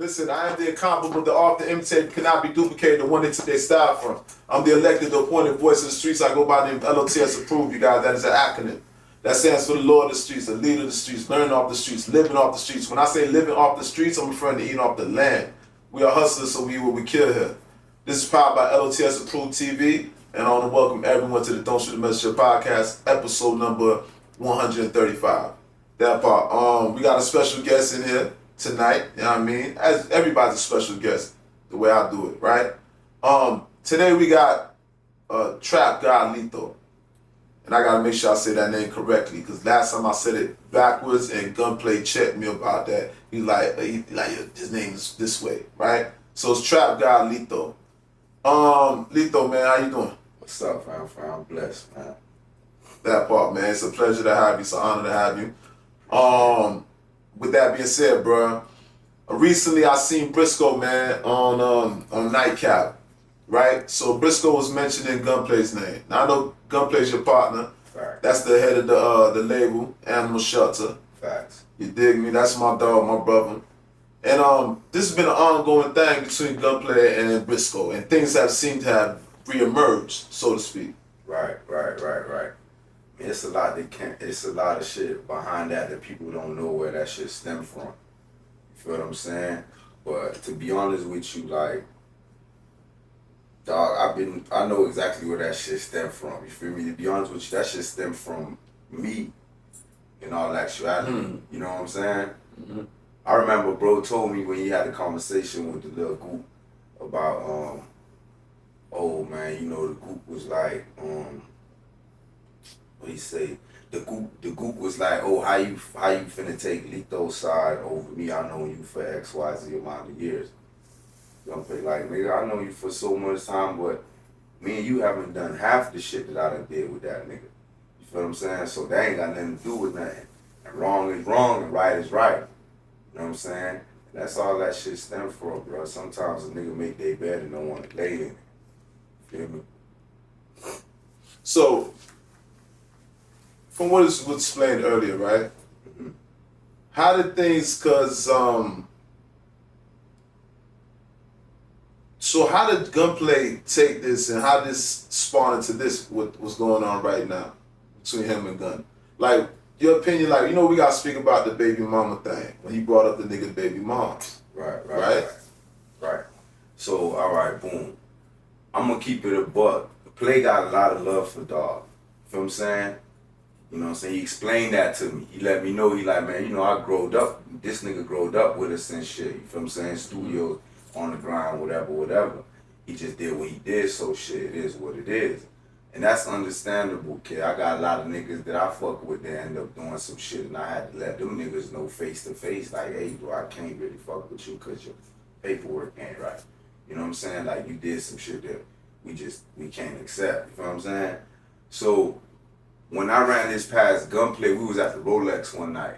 Listen, I am the incomparable, the often imitated, cannot be duplicated, the one they took their style from. I'm the elected, the appointed voice of the streets. I go by the name L.O.T.S approved, you guys. That is an acronym. That stands for the Lord of the streets, the leader of the streets, learning off the streets, living off the streets. When I say living off the streets, I'm referring to eating off the land. We are hustlers, so we eat what we kill here. This is powered by L.O.T.S approved TV, and I want to welcome everyone to the Don't Shoot the Messenger podcast, episode number 135. That part. We got a special guest in here tonight, you know what I mean? As everybody's a special guest, the way I do it, right? Today we got Trap Gawd Lito. And I gotta make sure I say that name correctly, because last time I said it backwards and Gunplay checked me about that. He like his name is this way, right? So it's Trap Gawd Lito. Lito, man, how you doing? What's up, fam? I'm blessed, man. That part, man. It's a pleasure to have you. It's an honor to have you. With that being said, bro, recently I seen Brisco, man, on Nite Cap, right? So Brisco was mentioned in Gunplay's name. Now I know Gunplay's your partner. Facts. That's the head of the label, Animal Shelter. Facts. You dig me? That's my dog, my brother. And this has been an ongoing thing between Gunplay and Brisco, and things have seemed to have reemerged, so to speak. Right. It's a lot it's a lot of shit behind that people don't know where that shit stemmed from. You feel what I'm saying? But to be honest with you, like, dog, I know exactly where that shit stemmed from. You feel me? To be honest with you, that shit stemmed from me in all actuality. Mm-hmm. You know what I'm saying? Mm-hmm. I remember bro told me when he had a conversation with the little group about oh man, you know, the group was like what he say? The gook was like, oh, how you finna take Lito's side over me? I know you for XYZ amount of years. Gunplay like, nigga, I know you for so much time, but me and you haven't done half the shit that I done did with that nigga. You feel what I'm saying? So that ain't got nothing to do with nothing. And wrong is wrong and right is right. You know what I'm saying? And that's all that shit stems from, bro. Sometimes a nigga make their bed and don't want to lay in it. You feel me? So, from what was explained earlier, right? Mm-hmm. How did things, so how did Gunplay take this and how did this spawn into this, what's going on right now between him and Gun? Like, your opinion, like, you know, we got to speak about the baby mama thing when he brought up the nigga baby moms. Right. So, all right, boom. I'm going to keep it a buck. Play got a lot of love for dog. You feel what I'm saying? You know what I'm saying? He explained that to me. He let me know. He like, man, you know, I growed up. This nigga growed up with us and shit. You feel what I'm saying? Studios, on the grind, whatever. He just did what he did, so shit, it is what it is. And that's understandable, kid. I got a lot of niggas that I fuck with that end up doing some shit, and I had to let them niggas know face to face, like, hey, bro, I can't really fuck with you because your paperwork ain't right. You know what I'm saying? Like, you did some shit that we can't accept. You feel what I'm saying? So, when I ran this past Gunplay, we was at the Rolex one night.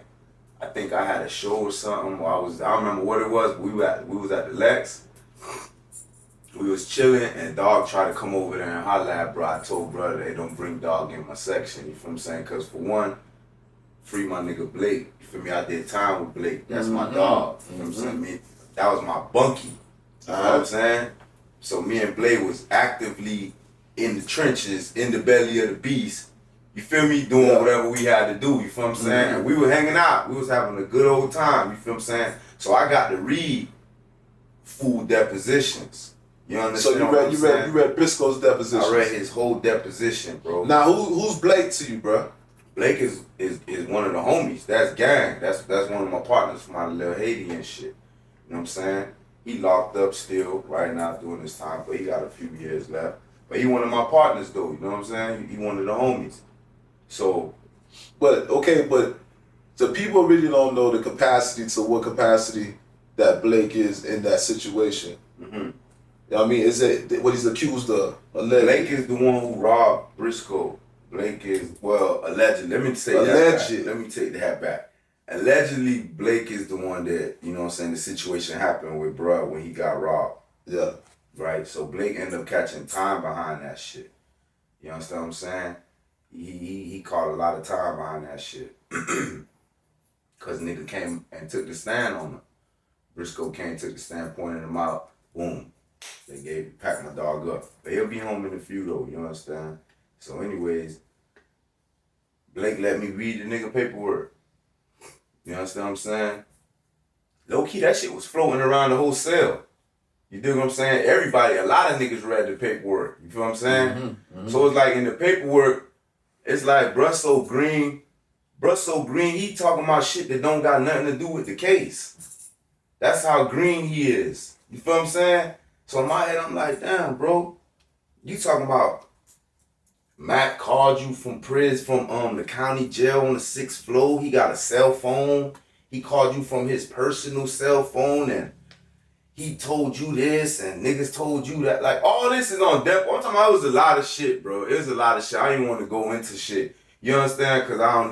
I think I had a show or something. I don't remember what it was, but we was at the Lex. We was chilling and dog tried to come over there and holler at bro. I told brother they don't bring dog in my section. You feel what I'm saying? Cause for one, free my nigga Blake. You feel me? I did time with Blake. That's my dog. You know what I'm saying? Me, that was my bunkie. You know what I'm saying? So me and Blake was actively in the trenches, in the belly of the beast. You feel me? Doing whatever we had to do. You feel what I'm saying? And we were hanging out. We was having a good old time. You feel what I'm saying? So I got to read full depositions. You understand? So you read Brisco's deposition. I read his whole deposition, bro. Now who's Blake to you, bro? Blake is one of the homies. That's gang. That's one of my partners for my little Haiti and shit. You know what I'm saying? He locked up still right now doing his time, but he got a few years left. But he one of my partners though. You know what I'm saying? He one of the homies. So, but the people really don't know the capacity to what capacity that Blake is in that situation. Mm-hmm. You know what I mean? Is it what he's accused of? Allegedly. Blake is the one who robbed Brisco. Blake is, well, alleged. Let me take that back. Allegedly, Blake is the one that, you know what I'm saying, the situation happened with bruh when he got robbed. Yeah. Right? So Blake ended up catching time behind that shit. You understand what I'm saying? He caught a lot of time behind that shit. Cause nigga came and took the stand on him. Brisco came, took the stand, pointed him out. Boom. They packed my dog up. But he'll be home in a few though, you understand? So anyways, Blake let me read the nigga paperwork. You understand what I'm saying? Low-key, that shit was floating around the whole cell. You dig what I'm saying? Everybody, a lot of niggas read the paperwork. You feel what I'm saying? Mm-hmm, mm-hmm. So it's like in the paperwork, it's like bruh so green, he talking about shit that don't got nothing to do with the case. That's how green he is. You feel what I'm saying? So in my head, I'm like, damn, bro, you talking about Matt called you from prison, from the county jail on the 6th floor. He got a cell phone. He called you from his personal cell phone and he told you this and niggas told you that. Like, all this is on depth. I'm talking about it was a lot of shit, bro. It was a lot of shit. I didn't want to go into shit. You understand? Because I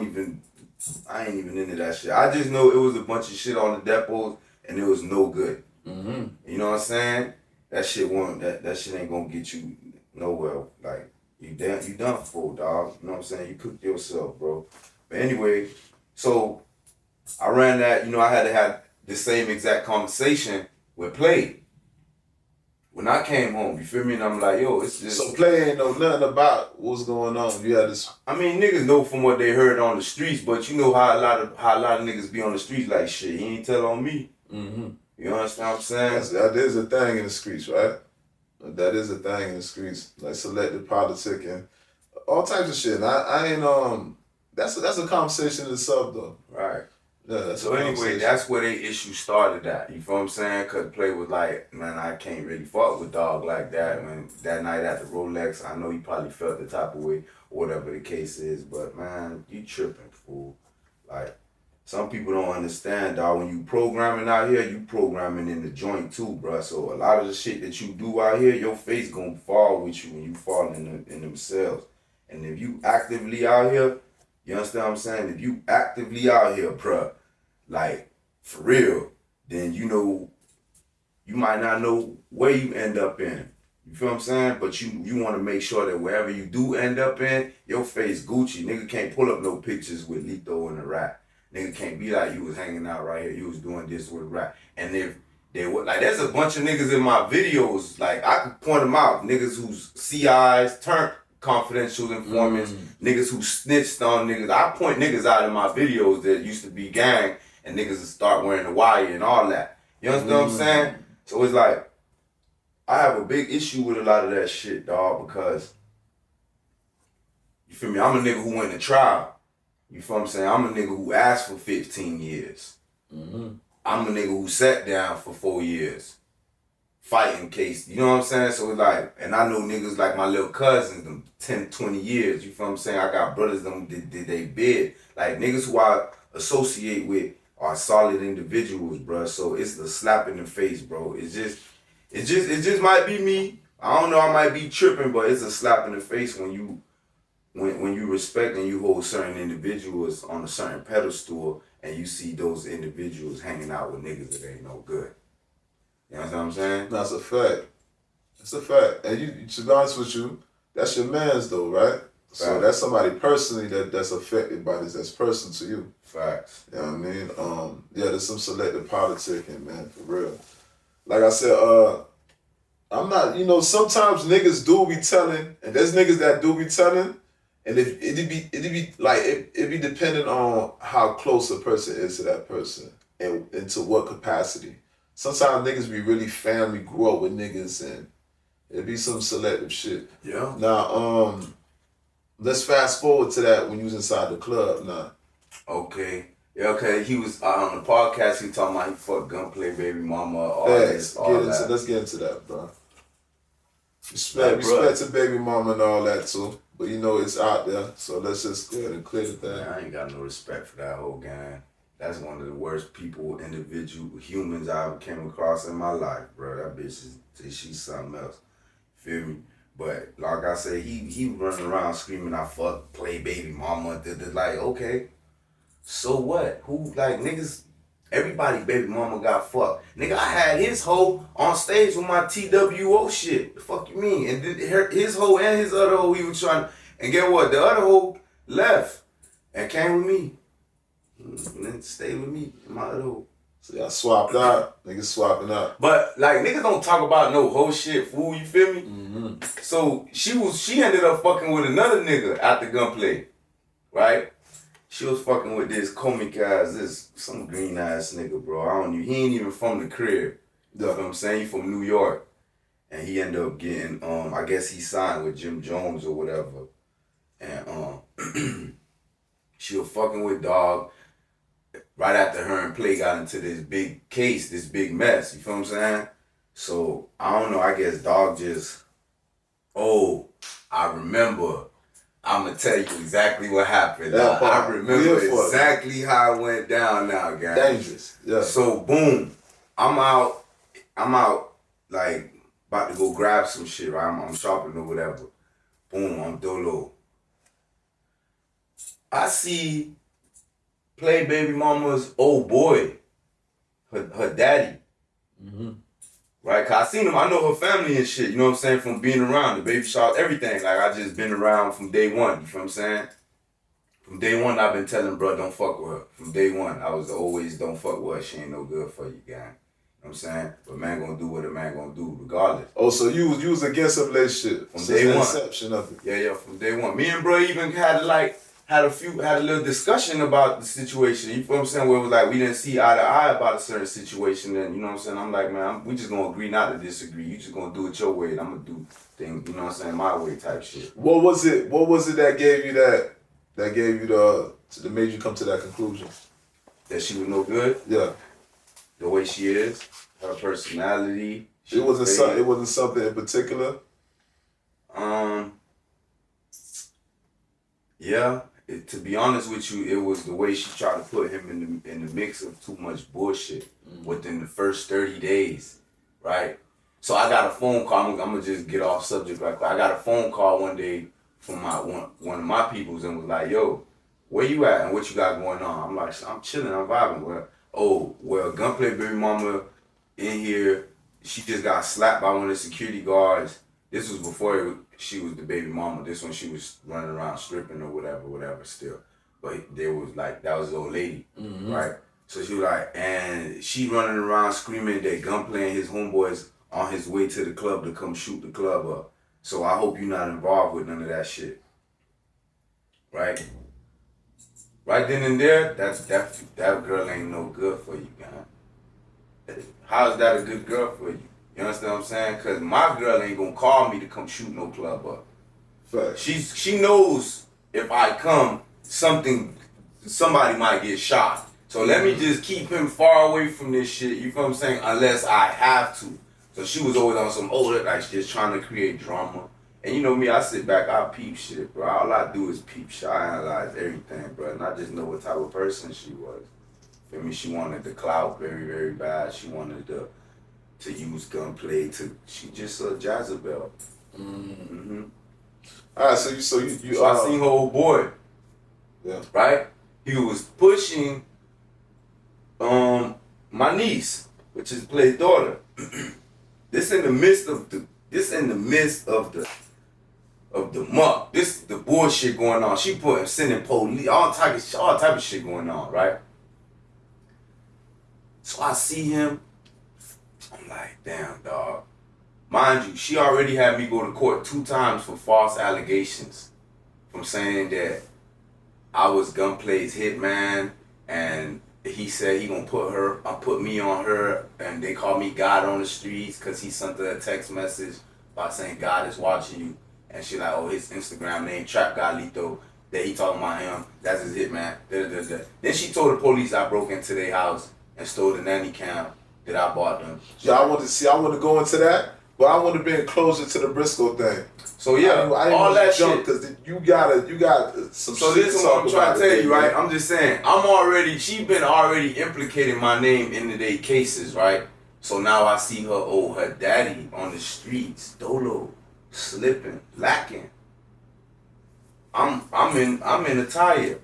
ain't even into that shit. I just know it was a bunch of shit on the depots and it was no good. Mm-hmm. You know what I'm saying? That shit ain't gonna get you nowhere. Like, you done for, dog. You know what I'm saying? You cooked yourself, bro. But anyway, so I ran that, I had to have the same exact conversation with Play. When I came home, you feel me? And I'm like, yo, it's just... So Play ain't know nothing about what's going on. You had this... I mean, niggas know from what they heard on the streets, but you know how a lot of niggas be on the streets like, shit, he ain't tell on me. Mm-hmm. You understand what I'm saying? That is a thing in the streets, right? That is a thing in the streets. Like selective politic and all types of shit. And I ain't, that's a conversation in itself, though. Right. Yeah, so anyway, that's where they issue started at. You feel what I'm saying? Cause Play was like, man, I can't really fuck with dog like that. When that night at the Rolex, I know he probably felt the type of way, or whatever the case is. But man, you tripping, fool. Like, some people don't understand, dog. When you programming out here, you programming in the joint too, bruh. So a lot of the shit that you do out here, your face gonna fall with you when you fall in themselves. And if you actively out here, you understand what I'm saying? If you actively out here, bruh, like, for real, then you might not know where you end up in. You feel what I'm saying? But you want to make sure that wherever you do end up in, your face Gucci. Nigga can't pull up no pictures with Lito and the rap. Nigga can't be like, you was hanging out right here, you was doing this with rap. And if they were, like, there's a bunch of niggas in my videos, like, I could point them out. Niggas who's CIs, turned confidential informants, niggas who snitched on niggas. I point niggas out in my videos that used to be gang, and niggas would start wearing the wire and all that. You understand what I'm saying? So it's like, I have a big issue with a lot of that shit, dog, because, you feel me, I'm a nigga who went to trial. You feel what I'm saying? I'm a nigga who asked for 15 years. Mm-hmm. I'm a nigga who sat down for 4 years. Fighting case, you know what I'm saying? So it's like, and I know niggas like my little cousins, them 10, 20 years, you feel what I'm saying? I got brothers them did they bid. Like niggas who I associate with are solid individuals, bro. So it's the slap in the face, bro. It just might be me. I don't know, I might be tripping, but it's a slap in the face when you respect and you hold certain individuals on a certain pedestal and you see those individuals hanging out with niggas that ain't no good. You know what I'm saying? That's a fact. It's a fact. And you, to be honest with you, that's your man's though, right? So that's somebody personally that's affected by this. That's personal to you. Facts. You know what I mean? Yeah, there's some selective politicking, man, for real. Like I said, I'm not, sometimes niggas do be telling, and there's niggas that do be telling, and if it'd be dependent on how close a person is to that person and to what capacity. Sometimes niggas be really family, grew up with niggas, and it'd be some selective shit. Yeah. Now, let's fast forward to that when you was inside the club now. Okay. Yeah, okay. He was on the podcast, he talking about he fucked Gunplay, baby mama, all this, all that. Let's get into that, bro. Respect to baby mama and all that too. But it's out there, so let's just go ahead and clear the thing. Man, I ain't got no respect for that whole gang. That's one of the worst people, humans I ever came across in my life, bro. That bitch she's something else. Feel me? But like I said, he running around screaming, I fuck, play baby mama. Like, okay, so what? Who, like, niggas, everybody baby mama got fucked. Nigga, I had his hoe on stage with my TWO shit. The fuck you mean? And his hoe and his other hoe, he was trying, and get what? The other hoe left and came with me. And then stay with me, my other hoe. So y'all swapped out. Niggas swapping out. But like niggas don't talk about no whole shit, fool. You feel me? Mm-hmm. So she ended up fucking with another nigga after Gunplay, right? She was fucking with this comic ass, some green ass nigga, bro. I don't know. He ain't even from the crib. You know what I'm saying? He from New York. And he ended up getting, I guess he signed with Jim Jones or whatever. And she was fucking with Dog right after her and Play got into this big case, this big mess. You feel what I'm saying? So, I don't know, I guess Dog just, I remember. I'm going to tell you exactly what happened. I remember exactly how it went down now, guys. Dangerous. Yeah. So, boom. I'm out, like, about to go grab some shit, right? I'm shopping or whatever. Boom, I'm dolo. I see Play baby mama's old boy, her daddy. Mm-hmm. Right? Cause I seen him, I know her family and shit, you know what I'm saying? From being around, the baby shop, everything. Like, I just been around from day one, you feel what I'm saying? From day one, I've been telling bro, don't fuck with her. From day one, I was always, don't fuck with her, she ain't no good for you, gang. You know what I'm saying? But man gonna do what a man gonna do, regardless. Oh, so you was against a relationship from day one. Inception of it. Yeah, from day one. Me and bro even had a little discussion about the situation. You feel what I'm saying? Where it was like we didn't see eye to eye about a certain situation, and you know what I'm saying? I'm like, man, we just gonna agree not to disagree. You just gonna do it your way, and I'm gonna do things, you know what I'm saying, my way type shit. What was it that gave you that made you come to that conclusion? That she was no good? Yeah. The way she is, her personality. It wasn't something in particular? Yeah. To be honest with you, it was the way she tried to put him in the mix of too much bullshit within the first 30 days, right? So I got a phone call. I'm gonna just get off subject right quick. I got a phone call one day from one of my peoples and was like, "Yo, where you at and what you got going on?" I'm like, "I'm chilling, I'm vibing." Well, Gunplay baby mama in here, she just got slapped by one of the security guards. This was before she was the baby mama. This one she was running around stripping or whatever still. But there was like, that was the old lady, right? So she was like, and she running around screaming that Gunplay and his homeboys on his way to the club to come shoot the club up. So I hope you're not involved with none of that shit. Right? Right then and there, that girl ain't no good for you, man. How is that a good girl for you? You understand what I'm saying? Because my girl ain't gonna call me to come shoot no club up. Fact. She knows if I come, somebody might get shot. So let me just keep him far away from this shit, you feel what I'm saying? Unless I have to. So she was always on some like just trying to create drama. And you know me, I sit back, I peep shit, bro. All I do is peep shit. I analyze everything, bro. And I just know what type of person she was. Feel me? She wanted the clout very, very bad. She wanted to use Gunplay she just a Jezebel. Alright, so you I seen her old boy. Yeah. Right? He was pushing my niece, which is Play's daughter. This in the midst of the muck. This the bullshit going on. She sending police, all type of shit going on, right? So I see him. I'm like, damn, dog. Mind you, she already had me go to court 2 times for false allegations. From saying that I was Gunplay's hitman, and he said he gonna put me on her, and they call me God on the streets because he sent her a text message by saying God is watching you. And she like, his Instagram name, Trap Gawd Lito, that he talking about him, that's his hitman. Then she told the police I broke into their house and stole the nanny cam that I bought them. Yeah, I want to go into that, but I want to bring closer to the Brisco thing. So yeah, I didn't all that jump shit. Because you got some. So shit this is what I'm trying to tell you, right? Man. I'm just saying, she been already implicating my name into their cases, right? So now I see her daddy on the streets, dolo, slipping, lacking. I'm in attire,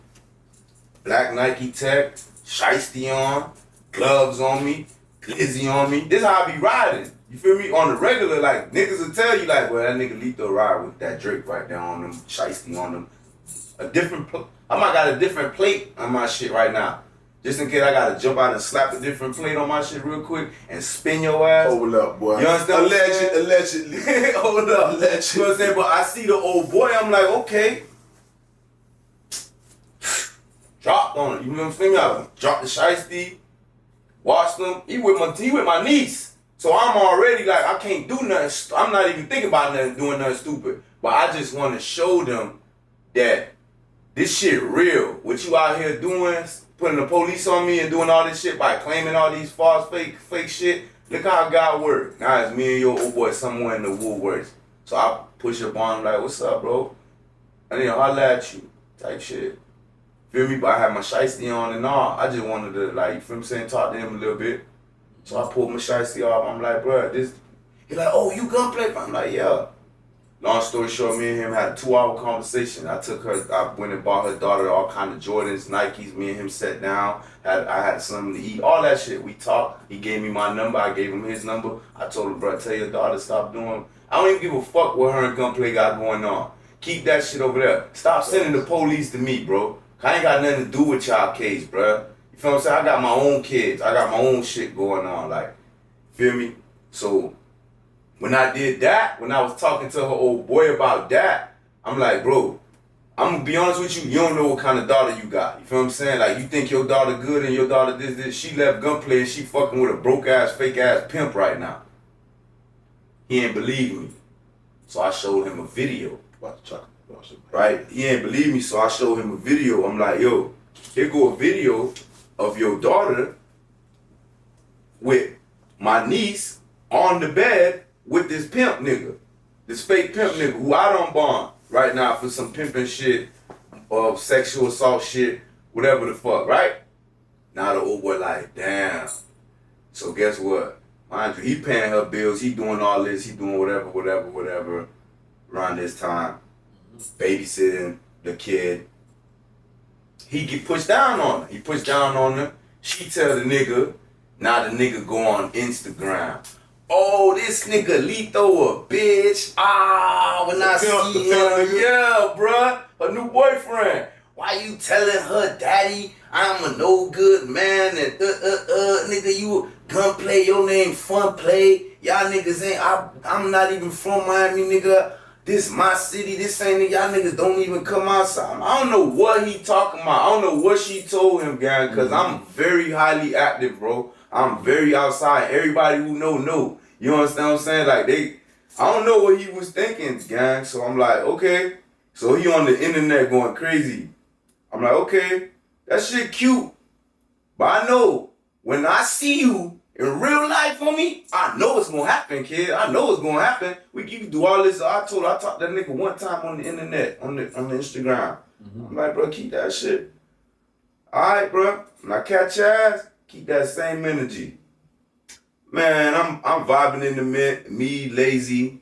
black Nike Tech, shiesty on, gloves on me, glizzy on me. This how I be riding. You feel me? On the regular, like, niggas will tell you, like, well, that nigga Lito ride with that Drake right there on them, shiesty on them. I might got a different plate on my shit right now. Just in case I gotta jump out and slap a different plate on my shit real quick and spin your ass. Hold up, boy. You understand? Allegedly. Hold up. Allegedly. You know what I'm saying? But I see the old boy, I'm like, okay. Dropped on it. You know what I'm saying? I dropped the shiesty, watched him. He with my niece. So I'm already like, I can't do nothing. I'm not even thinking about doing nothing stupid. But I just want to show them that this shit real. What you out here doing, putting the police on me and doing all this shit by claiming all these false, fake shit. Look how God work. Now it's me and your old boy somewhere in the Woolworths. So I push up on him like, what's up, bro? And holla at you, type shit. Feel me? But I had my shiesty on and all. I just wanted to, like, you feel me saying, talk to him a little bit. So I pulled my shiesty off. I'm like, bro, this. He's like, oh, you Gunplay? I'm like, yeah. Long story short, me and him had a 2-hour conversation. I went and bought her daughter all kind of Jordans, Nikes. Me and him sat down. I had something to eat, all that shit. We talked. He gave me my number. I gave him his number. I told him, bro, tell your daughter stop doing. I don't even give a fuck what her and Gunplay got going on. Keep that shit over there. Stop sending the police to me, bro. I ain't got nothing to do with y'all case, bro. You feel what I'm saying? I got my own kids. I got my own shit going on. Like, feel me? So, when I did that, when I was talking to her old boy about that, I'm like, bro, I'm gonna be honest with you, you don't know what kind of daughter you got. You feel what I'm saying? Like, you think your daughter good and your daughter this. She left Gunplay and she fucking with a broke-ass, fake-ass pimp right now. He ain't believe me. So I showed him a video. Right? He ain't believe me, so I showed him a video. I'm like, yo, here go a video of your daughter with my niece on the bed with this pimp nigga. This fake pimp nigga who out on bond right now for some pimping shit, sexual assault shit, whatever the fuck, right? Now the old boy like, damn. So guess what? Mind you, he paying her bills, he doing all this, he doing whatever, around this time. Babysitting the kid. He get pushed down on her. He pushed down on her. She tell the nigga, now the nigga go on Instagram. Oh, this nigga Lito a bitch. When I see him, yeah, bruh, her new boyfriend. Why you telling her daddy I'm a no good man and nigga you Gunplay, your name Fun Play. Y'all niggas ain't, I'm not even from Miami, nigga. This my city, this ain't it. Y'all niggas don't even come outside. I don't know what he talking about. I don't know what she told him, gang, because I'm very highly active, bro. I'm very outside. Everybody who know. You understand what I'm saying? Like, I don't know what he was thinking, gang. So I'm like, okay. So he on the internet going crazy. I'm like, okay, that shit cute. But I know, when I see you in real life, homie, I know it's gonna happen, kid. I know it's gonna happen. You can do all this. I talked to that nigga one time on the internet, on the Instagram. I'm like, bro, keep that shit. Alright, bro. When I catch your ass, keep that same energy. Man, I'm vibing in the mint, me, lazy.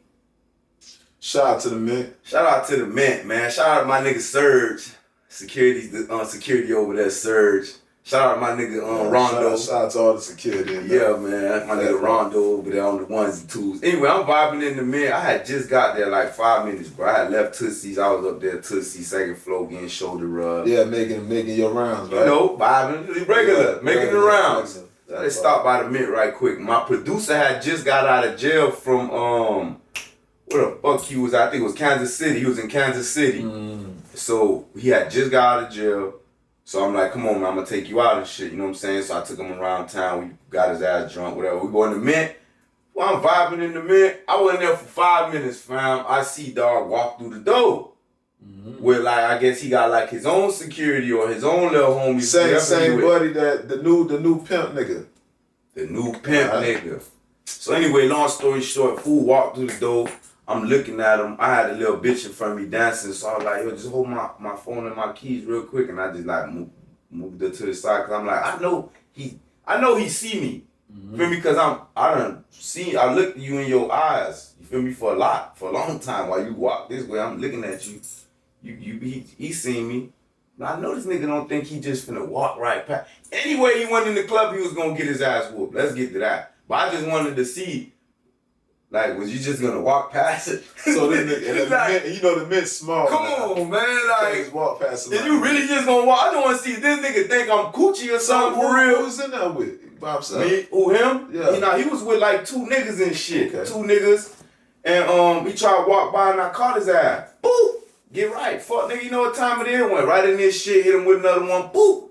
Shout out to the mint. Shout out to the mint, man. Shout out to my nigga Surge. Security over there, Surge. Shout out to my nigga Rondo. Shout out to all the security. Yeah, man. My nigga Rondo over there on the ones and twos. Anyway, I'm vibing in the mint. I had just got there like 5 minutes, bro. I had left Tootsie's. I was up there, Tootsie, second floor, getting shoulder rub. Yeah, making your rounds, right? You know, vibing, regular, making the rounds. So let's stop by the mint right quick. My producer had just got out of jail from, where the fuck he was? I think it was Kansas City. He was in Kansas City. So he had just got out of jail. So I'm like, come on, man, I'm gonna take you out and shit, you know what I'm saying? So I took him around town, we got his ass drunk, whatever. We go in the mint. Well, I'm vibing in the mint. I wasn't there for 5 minutes, fam. I see dog walk through the door. Where like, I guess he got like his own security or his own little homie. Same buddy that the new pimp nigga. The new pimp nigga. So anyway, long story short, fool walked through the door. I'm looking at him. I had a little bitch in front of me dancing, so I was like, yo, just hold my phone and my keys real quick, and I just like moved her to the side, cause I'm like, I know he see me. Feel me? Because I looked at you in your eyes. You feel me? For a long time while you walk this way, I'm looking at you. He seen me. But I know this nigga don't think he just finna walk right past. Anyway, he went in the club, he was gonna get his ass whooped. Let's get to that. But I just wanted to see Like, was you just gonna walk past it? So then, and you know the mint small. Come on, man. Like, just walk past and you really just gonna walk? I don't want to see this nigga think I'm coochie or something for real. Who was in there with? By himself? Me? Who, him? Yeah. He was with like 2 niggas and shit. Okay. 2 niggas. And he tried to walk by and I caught his ass. Boop! Get right. Fuck nigga, you know what time it is? Went right in this shit, hit him with another one. Boop!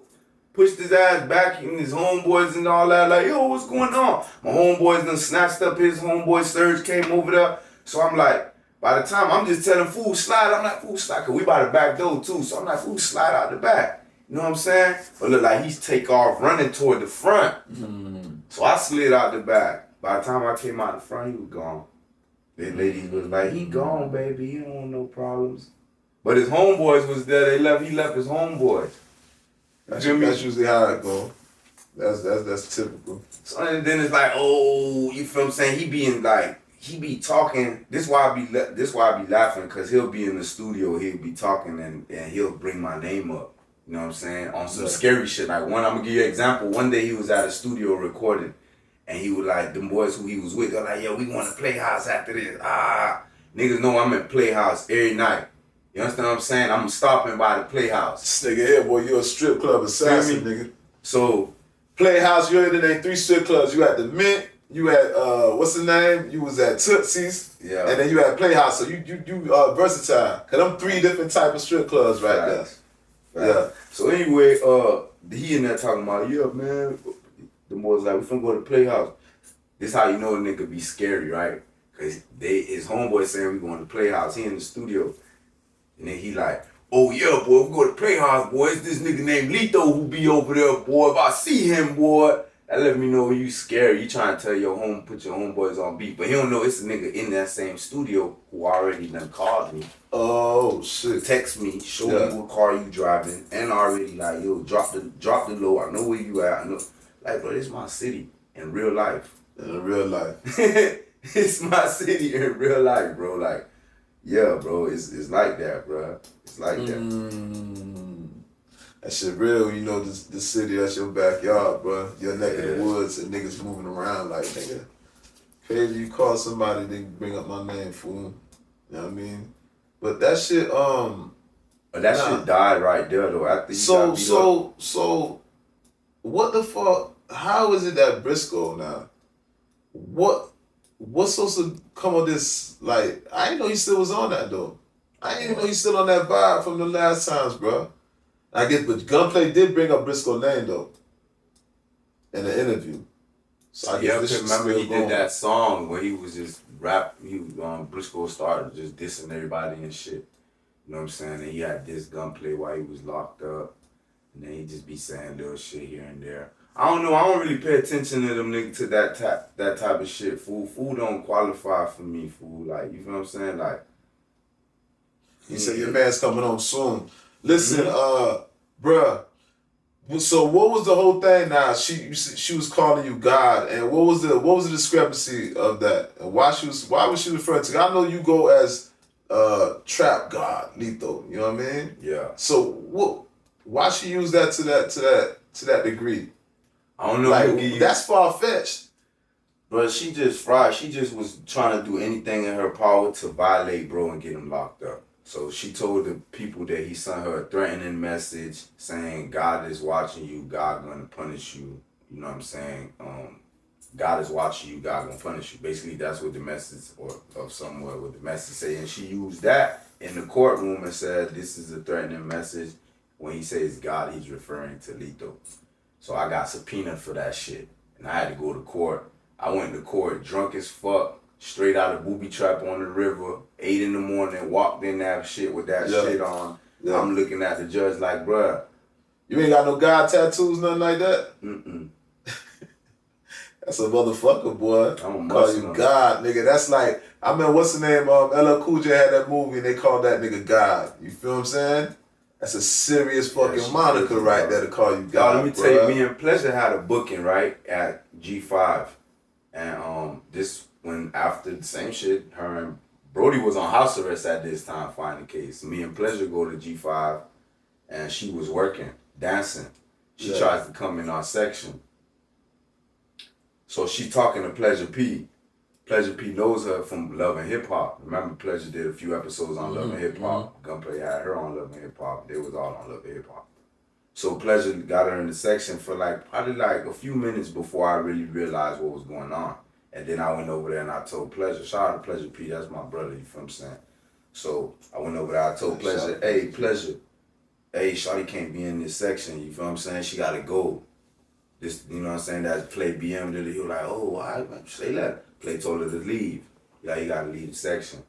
Pushed his ass back and his homeboys and all that. Like, yo, what's going on? My homeboys done snatched up his homeboy. Surge came over there. So I'm like, by the time I'm just telling fool slide, I'm like, fool slide, cause we by the back door too. So I'm like, fool slide out the back. You know what I'm saying? But look like he's take off running toward the front. So I slid out the back. By the time I came out the front, he was gone. The lady was like, he gone, baby. He don't want no problems. But his homeboys was there. He left his homeboys. That's usually how it go. That's typical. So and then it's like, oh, you feel what I'm saying? He be talking. This why I be laughing, cause he'll be in the studio, he'll be talking and he'll bring my name up. You know what I'm saying? On some scary shit. Like I'm gonna give you an example. One day he was at a studio recording, and he was like, them boys who he was with, they're like, yo, we going to Playhouse after this. Niggas know I'm at Playhouse every night. You understand what I'm saying? I'm stopping by the Playhouse. This nigga here, boy, you a strip club assassin, nigga. So, Playhouse, you in there 3 strip clubs. You at the Mint, you at what's the name? You was at Tootsie's, yeah, and then you at Playhouse. So you versatile. Cause them 3 different type of strip clubs right there. Yeah. So anyway, he in there talking about, yeah, man. The boys like, we finna go to Playhouse. This how you know a nigga be scary, right? Cause his homeboy saying we going to Playhouse. He in the studio. And then he like, oh yeah, boy, we go to Playhouse, boy. It's this nigga named Lito who be over there, boy. If I see him, boy, that let me know you scared. You trying to tell put your homeboys on beat. But he don't know it's a nigga in that same studio who already done called me. Oh shit. Text me, show me what car you driving, and already like, yo, drop the low. I know where you at. I know, like, bro, this is my city in real life. In real life. It's my city in real life, bro. Like, yeah, bro, it's like that, bro. It's like that. That shit real. You know, the city, that's your backyard, bro. Your neck of the woods and niggas moving around like, nigga, crazy you call somebody, they bring up my name, fool. You know what I mean? But that shit, But that shit died right there, though. After you got beat up. So, what the fuck? How is it that Brisco now? What's supposed to come of this? Like, I didn't know he still was on that though. I didn't even know he's still on that vibe from the last times, bro. I guess, but Gunplay did bring up Brisco's name though in the interview. So I guess this remember he going. did that song where he was just Brisco started just dissing everybody and shit. You know what I'm saying? And he had this Gunplay while he was locked up, and then he just be saying little shit here and there. I don't know. I don't really pay attention to them niggas to that type of shit. Fool don't qualify for me. Fool, like, you feel what I'm saying? Like, he said your man's coming home soon. Listen, bruh. So what was the whole thing? Now she was calling you God, and what was the discrepancy of that? And why was she referring to? I know you go as Trap Gawd Lito. You know what I mean? Yeah. So why she use that to that degree? I don't know. Like, that's far fetched. But she just fried. She just was trying to do anything in her power to violate bro and get him locked up. So she told the people that he sent her a threatening message saying, God is watching you, God gonna punish you. You know what I'm saying? God is watching you, God gonna punish you. Basically, that's what the message, or of somewhere what the message say. And she used that in the courtroom and said, this is a threatening message. When he says God, he's referring to Lito. So I got subpoenaed for that shit. And I had to go to court. I went to court drunk as fuck, straight out of booby trap on the river, 8 a.m, walked in that shit with that shit on. Yeah. I'm looking at the judge like, bruh. You ain't got no God tattoos, nothing like that? Mm-mm. That's a motherfucker, boy. I'm call you God, nigga. That's like, I mean, what's the name? L.O.T.S had that movie and they called that nigga God. You feel what I'm saying? That's a serious fucking moniker right there to call you God. Let me tell you, me and Pleasure had a booking, right, at G5. And this, when after the same shit, her and Brody was on house arrest at this time, fighting the case. Me and Pleasure go to G5, and she was working, dancing. She tries to come in our section. So she talking to Pleasure P. Pleasure P knows her from Love and Hip Hop. Remember, Pleasure did a few episodes on Love and Hip Hop. Gunplay had her on Love and Hip Hop. They was all on Love and Hip Hop. So Pleasure got her in the section for probably a few minutes before I really realized what was going on. And then I went over there and I told Pleasure, shout out to Pleasure P, that's my brother, you feel what I'm saying? So I went over there, I told Pleasure, hey, Pleasure, hey, shawty can't be in this section, you feel what I'm saying? She gotta go. This, you know what I'm saying, that Play BM did it. He was like, oh, why? Say that. Play told her to leave. Yeah, you gotta leave the section.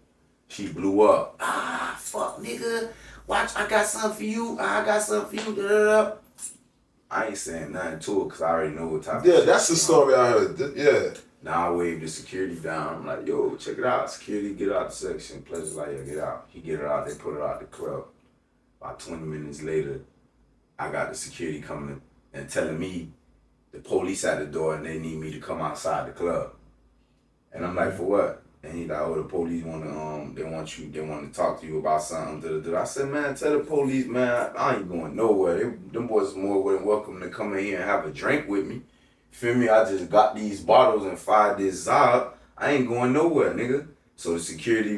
She blew up. Ah, fuck, nigga. Watch, I got something for you. I got something for you. Da, da, da. I ain't saying nothing to her because I already know what type of shit. Yeah, that's the story I heard. Yeah. Now I waved the security down. I'm like, yo, check it out. Security, get out the section. Pleasure's like, yeah, get out. He get her out. They put her out the club. About 20 minutes later, I got the security coming and telling me the police at the door and they need me to come outside the club. And I'm like, for what? And he like, oh, the police want to talk to you about something. I said, man, tell the police, man, I ain't going nowhere. Them boys is more than welcome to come in here and have a drink with me. Feel me? I just got these bottles and fired this Zob. I ain't going nowhere, nigga. So the security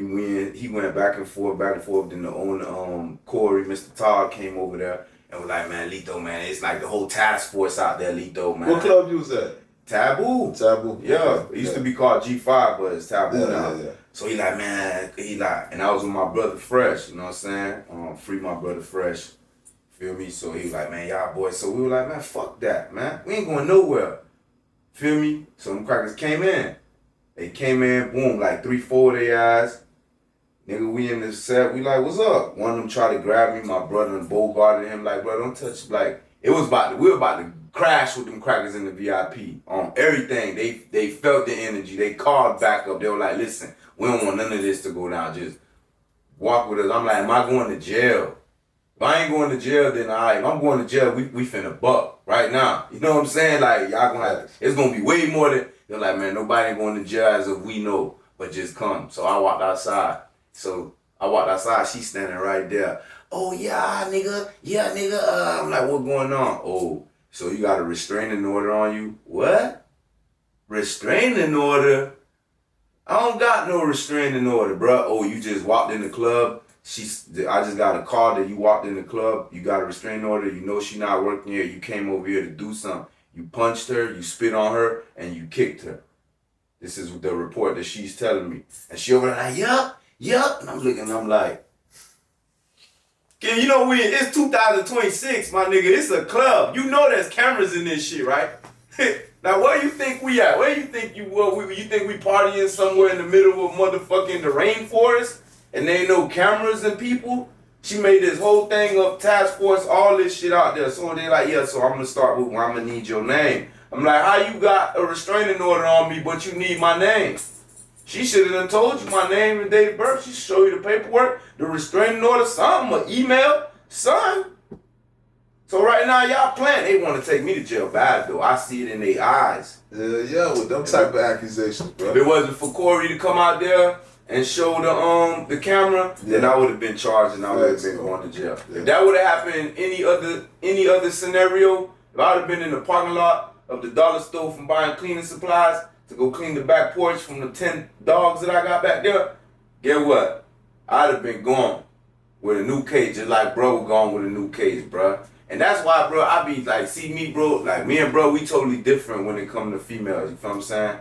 he went back and forth. Then the owner, Corey, Mr. Todd came over there and was like, man, Lito, man, it's like the whole task force out there, Lito, man. What club you was at? Taboo. Taboo. Yeah. Okay. It used to be called G5, but it's Taboo now. Yeah. So he like, man, and I was with my brother Fresh, you know what I'm saying? Free my brother Fresh. Feel me? So he was like, man, y'all boys. So we were like, man, fuck that, man. We ain't going nowhere. Feel me? So them crackers came in. They came in, boom, like 3-4 of their eyes. Nigga, we in the set, we like, what's up? One of them tried to grab me, my brother, and bogarted him, like, bro, don't touch, like, we were about to crash with them crackers in the VIP on everything. They felt the energy. They called back up. They were like, listen, we don't want none of this to go down. Just walk with us. I'm like, am I going to jail? If I ain't going to jail, then all right. If I'm going to jail, we finna buck right now. You know what I'm saying? Like, y'all gonna have, it's gonna be way more than, they're like, man, nobody ain't going to jail as if we know, but just come. So I walked outside. She's standing right there. Oh, yeah, nigga. I'm like, what going on? Oh, so you got a restraining order on you? What? Restraining order? I don't got no restraining order, bro. Oh, you just walked in the club. I just got a call that you walked in the club. You got a restraining order. You know she not working here. You came over here to do something. You punched her, you spit on her, and you kicked her. This is the report that she's telling me. And she over there like, yup. And I'm looking, I'm like, you know, it's 2026, my nigga. It's a club. You know there's cameras in this shit, right? Now, where you think we at? Where you think you think we partying somewhere in the middle of motherfucking the rainforest? And there ain't no cameras and people? She made this whole thing up, task force, all this shit out there. So they like, yeah, so I'm gonna start with, I'm gonna need your name. I'm like, how you got a restraining order on me, but you need my name? She should have done told you my name and date of birth. She show you the paperwork, the restraining order, something, an email, son. So right now, y'all playing. They want to take me to jail bad, though. I see it in their eyes. Yeah, with them type of accusations, bro. If it wasn't for Corey to come out there and show the camera, then I would have been charged and I would have been going to jail. Yeah. If that would have happened in any other scenario, if I would have been in the parking lot of the dollar store from buying cleaning supplies to go clean the back porch from the 10 dogs that I got back there, get what? I'd have been gone with a new case, just like bro gone with a new case, bro. And that's why, bro, I be like, see me, bro, like me and bro, we totally different when it comes to females, you feel what I'm saying?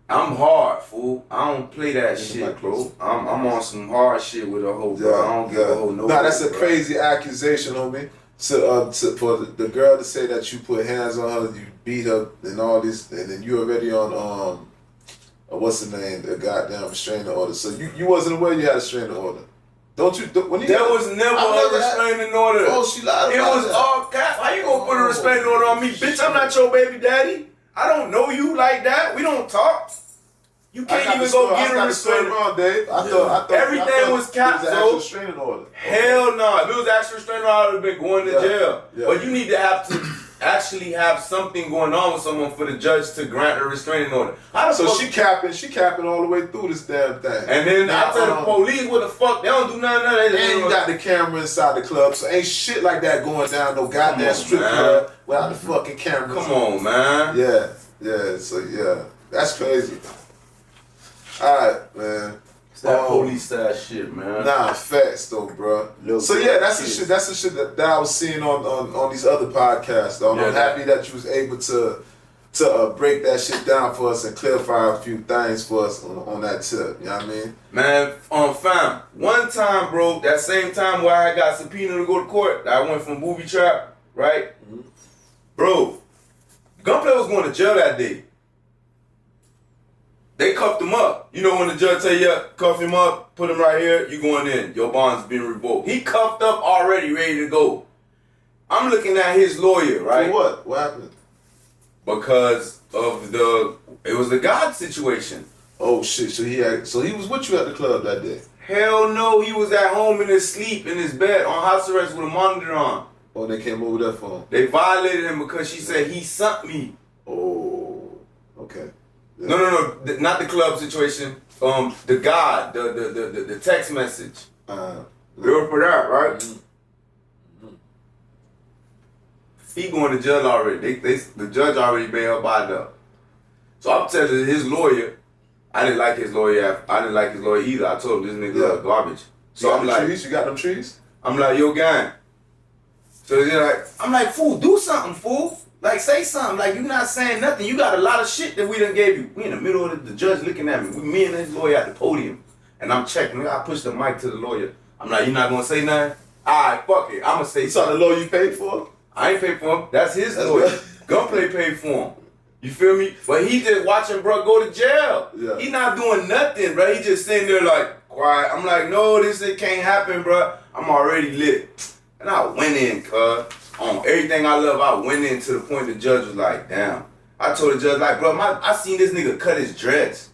I'm hard, fool. I don't play that shit, bro. I'm on some hard shit with a hoe, bro. I don't give a hoe no. Nah, that's a crazy accusation, homie. For the girl to say that you put hands on her, you beat her, and all this, and then you already on what's the name, the goddamn restraining order. So you wasn't aware you had a restraining order. Don't you? There was never a restraining order. Oh, she lied about it. It was all cap. How you gonna put a restraining order on me, bitch? I'm not your baby daddy. I don't know you like that. We don't talk. You can't even go get a restraining order. Dave. I thought everything was capped, so restraining order. Hell no. If it was actual restraining order, I would have been going to jail. Yeah. But you need to actually have something going on with someone for the judge to grant a restraining order. So she capping all the way through this damn thing. And then I tell the police, what the fuck, they don't do nothing. And you got the camera inside the club, so ain't shit like that going down no goddamn strip club without the fucking cameras. Come on, man. Yeah, so yeah, that's crazy. Alright, man. It's that police style shit, man. Nah, facts though, bro. So yeah, that's the shit that I was seeing on these other podcasts, though. I'm happy that you was able to break that shit down for us and clarify a few things for us on that tip. You know what I mean? Man, fam, one time, bro, that same time where I got subpoenaed to go to court, I went from booby trap, right? Mm-hmm. Bro, Gunplay was going to jail that day. They cuffed him up. You know when the judge tell you, cuff him up, put him right here, you going in. Your bond's being revoked. He cuffed up already, ready to go. I'm looking at his lawyer, right? For what? What happened? Because of it was the God situation. Oh shit! So he was with you at the club that day? Hell no, he was at home in his sleep in his bed on house arrest with a monitor on. Oh, they came over there for him. They violated him because she said he sent me. Oh, okay. Yeah. No, not the club situation. The God, the text message. Real for that, right? Mm-hmm. He going to jail already. The judge already bailed by up. So I'm telling his lawyer, I didn't like his lawyer. I didn't like his lawyer either. I told him this nigga garbage. So I'm like, trees? You got them trees? I'm like, yo, gang. So they're like, I'm like, fool, do something, fool. Like, say something. Like, you not saying nothing. You got a lot of shit that we done gave you. We in the middle of the judge looking at me. Me and his lawyer at the podium. And I'm checking. I push the mic to the lawyer. I'm like, you not going to say nothing? All right, fuck it. I'm going to say something. You saw the lawyer you paid for? I ain't paid for him. That's his lawyer. Gunplay paid for him. You feel me? But he just watching bro go to jail. Yeah. He not doing nothing, bro. He just sitting there like, quiet. I'm like, no, this shit can't happen, bro. I'm already lit. And I went in, cuz. On everything I love, I went in to the point the judge was like, damn. I told the judge, like, bro, I seen this nigga cut his dreads.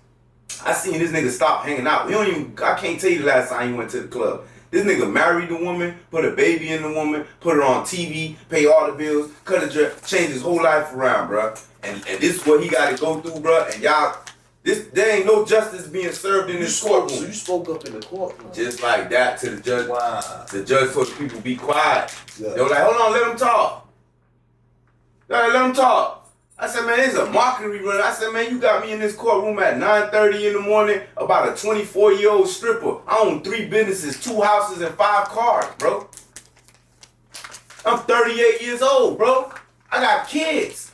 I seen this nigga stop hanging out. I can't tell you the last time he went to the club. This nigga married the woman, put a baby in the woman, put her on TV, pay all the bills, cut his dread, changed his whole life around, bro. And this is what he got to go through, bro. And y'all, there ain't no justice being served in this courtroom. So you spoke up in the courtroom? Just like that to the judge. Wow. The judge told the people, be quiet. Yeah. They were like, hold on, let him talk. Let him talk. I said, man, it's a mockery run. I said, man, you got me in this courtroom at 9:30 in the morning about a 24-year-old stripper. I own 3 businesses, 2 houses, and 5 cars, bro. I'm 38 years old, bro. I got kids.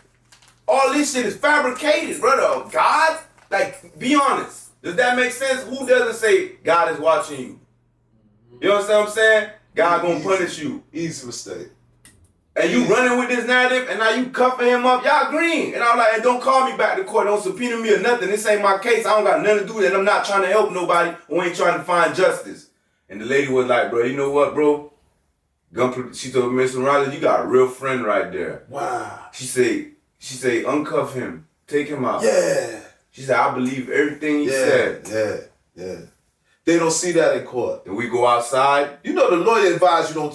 All this shit is fabricated, brother. God? Like, be honest. Does that make sense? Who doesn't say God is watching you? You understand what I'm saying? God gonna punish you. Easy mistake. And you running with this narrative, and now you cuffing him up. Y'all green. And I'm like, and don't call me back to court. Don't subpoena me or nothing. This ain't my case. I don't got nothing to do with it. I'm not trying to help nobody who ain't trying to find justice. And the lady was like, bro, you know what, bro? She told me, Mr. Riley, you got a real friend right there. Wow. She say, uncuff him. Take him out. Yeah. She said, I believe everything he said. Yeah. They don't see that in court. Then we go outside. You know the lawyer advised you don't...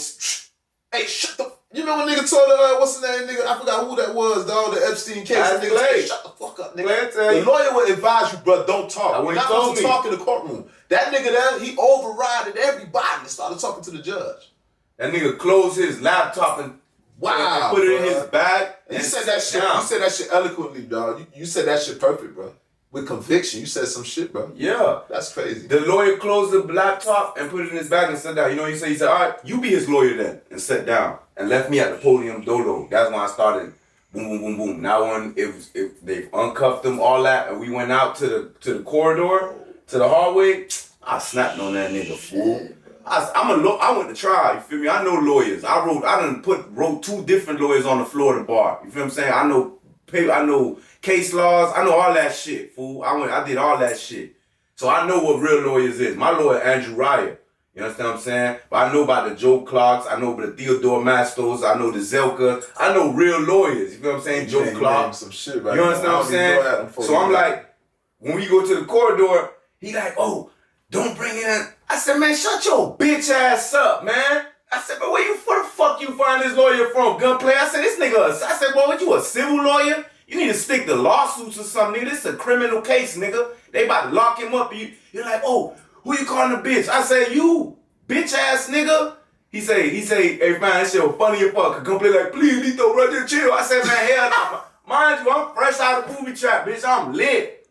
Hey, shut the... You remember nigga told her, what's the name, nigga? I forgot who that was, dog, the Epstein case. That's Nigga Clay. shut the fuck up, nigga. The lawyer would advise you, bro, don't talk. You're not supposed to talk in the courtroom. That nigga there, he overrided everybody and started talking to the judge. That nigga closed his laptop and put it in his bag. And you said that shit. You said that shit eloquently, dog. You said that shit perfect, bro. With conviction, you said some shit, bro. Yeah. That's crazy. The lawyer closed the laptop and put it in his bag and sat down. You know what he said? He said, all right, you be his lawyer then. And sat down. And left me at the podium dodo. That's when I started boom, boom, boom, boom. Now when if they uncuffed him, all that, and we went out to the corridor, to the hallway, I snapped on that nigga, fool. I went to trial, you feel me? I know lawyers. I wrote 2 different lawyers on the floor of the bar. You feel what I'm saying? I know case laws. I know all that shit, fool. I did all that shit. So I know what real lawyers is. My lawyer, Andrew Ryer. You understand what I'm saying? But I know about the Joe Clarks. I know about the Theodore Mastos. I know the Zelka. I know real lawyers. You feel what I'm saying? Joe Clark. Some shit right you understand what I'm saying? So I'm like, when we go to the corridor, he like, oh, don't bring in. I said, man, shut your bitch ass up, man. I said, but where the fuck you find this lawyer from? Gunplay? I said, this nigga, I said, boy, what you, a civil lawyer? You need to stick to lawsuits or something, nigga. This is a criminal case, nigga. They about to lock him up. You're like, oh, who you calling a bitch? I say, you, bitch ass nigga. He say, hey, man, that shit was funny as fuck. Gunplay like, please, Lito, right there, chill. I said, man, hell no. Mind you, I'm fresh out of booby trap, bitch. I'm lit.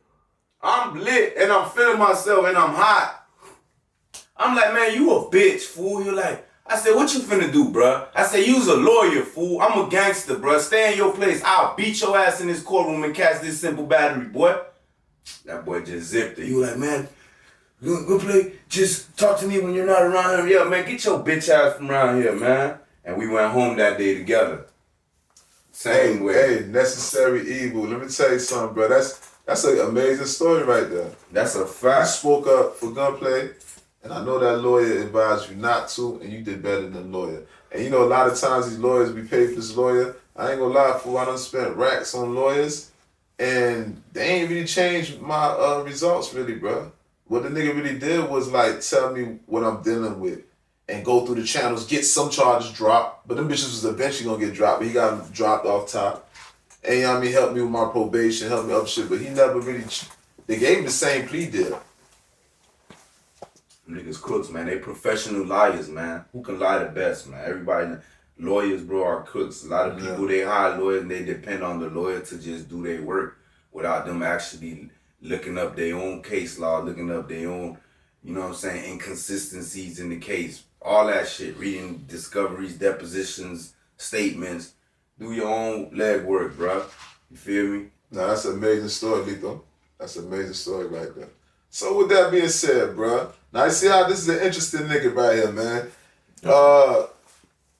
I'm lit and I'm feeling myself and I'm hot. I'm like, man, you a bitch, fool. You're like, I said, what you finna do, bruh? I said, you's a lawyer, fool. I'm a gangster, bruh. Stay in your place. I'll beat your ass in this courtroom and catch this simple battery, boy. That boy just zipped it. You like, man, Gunplay, just talk to me when you're not around here. Yeah, man, get your bitch ass from around here, man. And we went home that day together. Same way. Hey, necessary evil. Let me tell you something, bro. That's an amazing story right there. That's a You fact. spoke up for Gunplay, and I know that lawyer advised you not to, and you did better than the lawyer. And you know, a lot of times these lawyers, we pay for this lawyer. I ain't gonna lie, fool, I done spent racks on lawyers, and they ain't really changed my results, really, bro. What the nigga really did was, like, tell me what I'm dealing with and go through the channels, get some charges dropped, but them bitches was eventually gonna get dropped, but he got them dropped off top. And, you know what I mean, helped me with my probation, helped me up shit, but he never really, they gave him the same plea deal. Niggas crooks, man. They professional liars, man. Who can lie the best, man? Everybody, lawyers, bro, are crooks. A lot of people, they hire lawyers and they depend on the lawyer to just do their work without them actually looking up their own case law, looking up their own, you know what I'm saying, inconsistencies in the case. All that shit. Reading discoveries, depositions, statements. Do your own legwork, bro. You feel me? Nah, that's an amazing story, Lito. That's an amazing story right there. So with that being said, bro, now you see how this is an interesting nigga right here, man.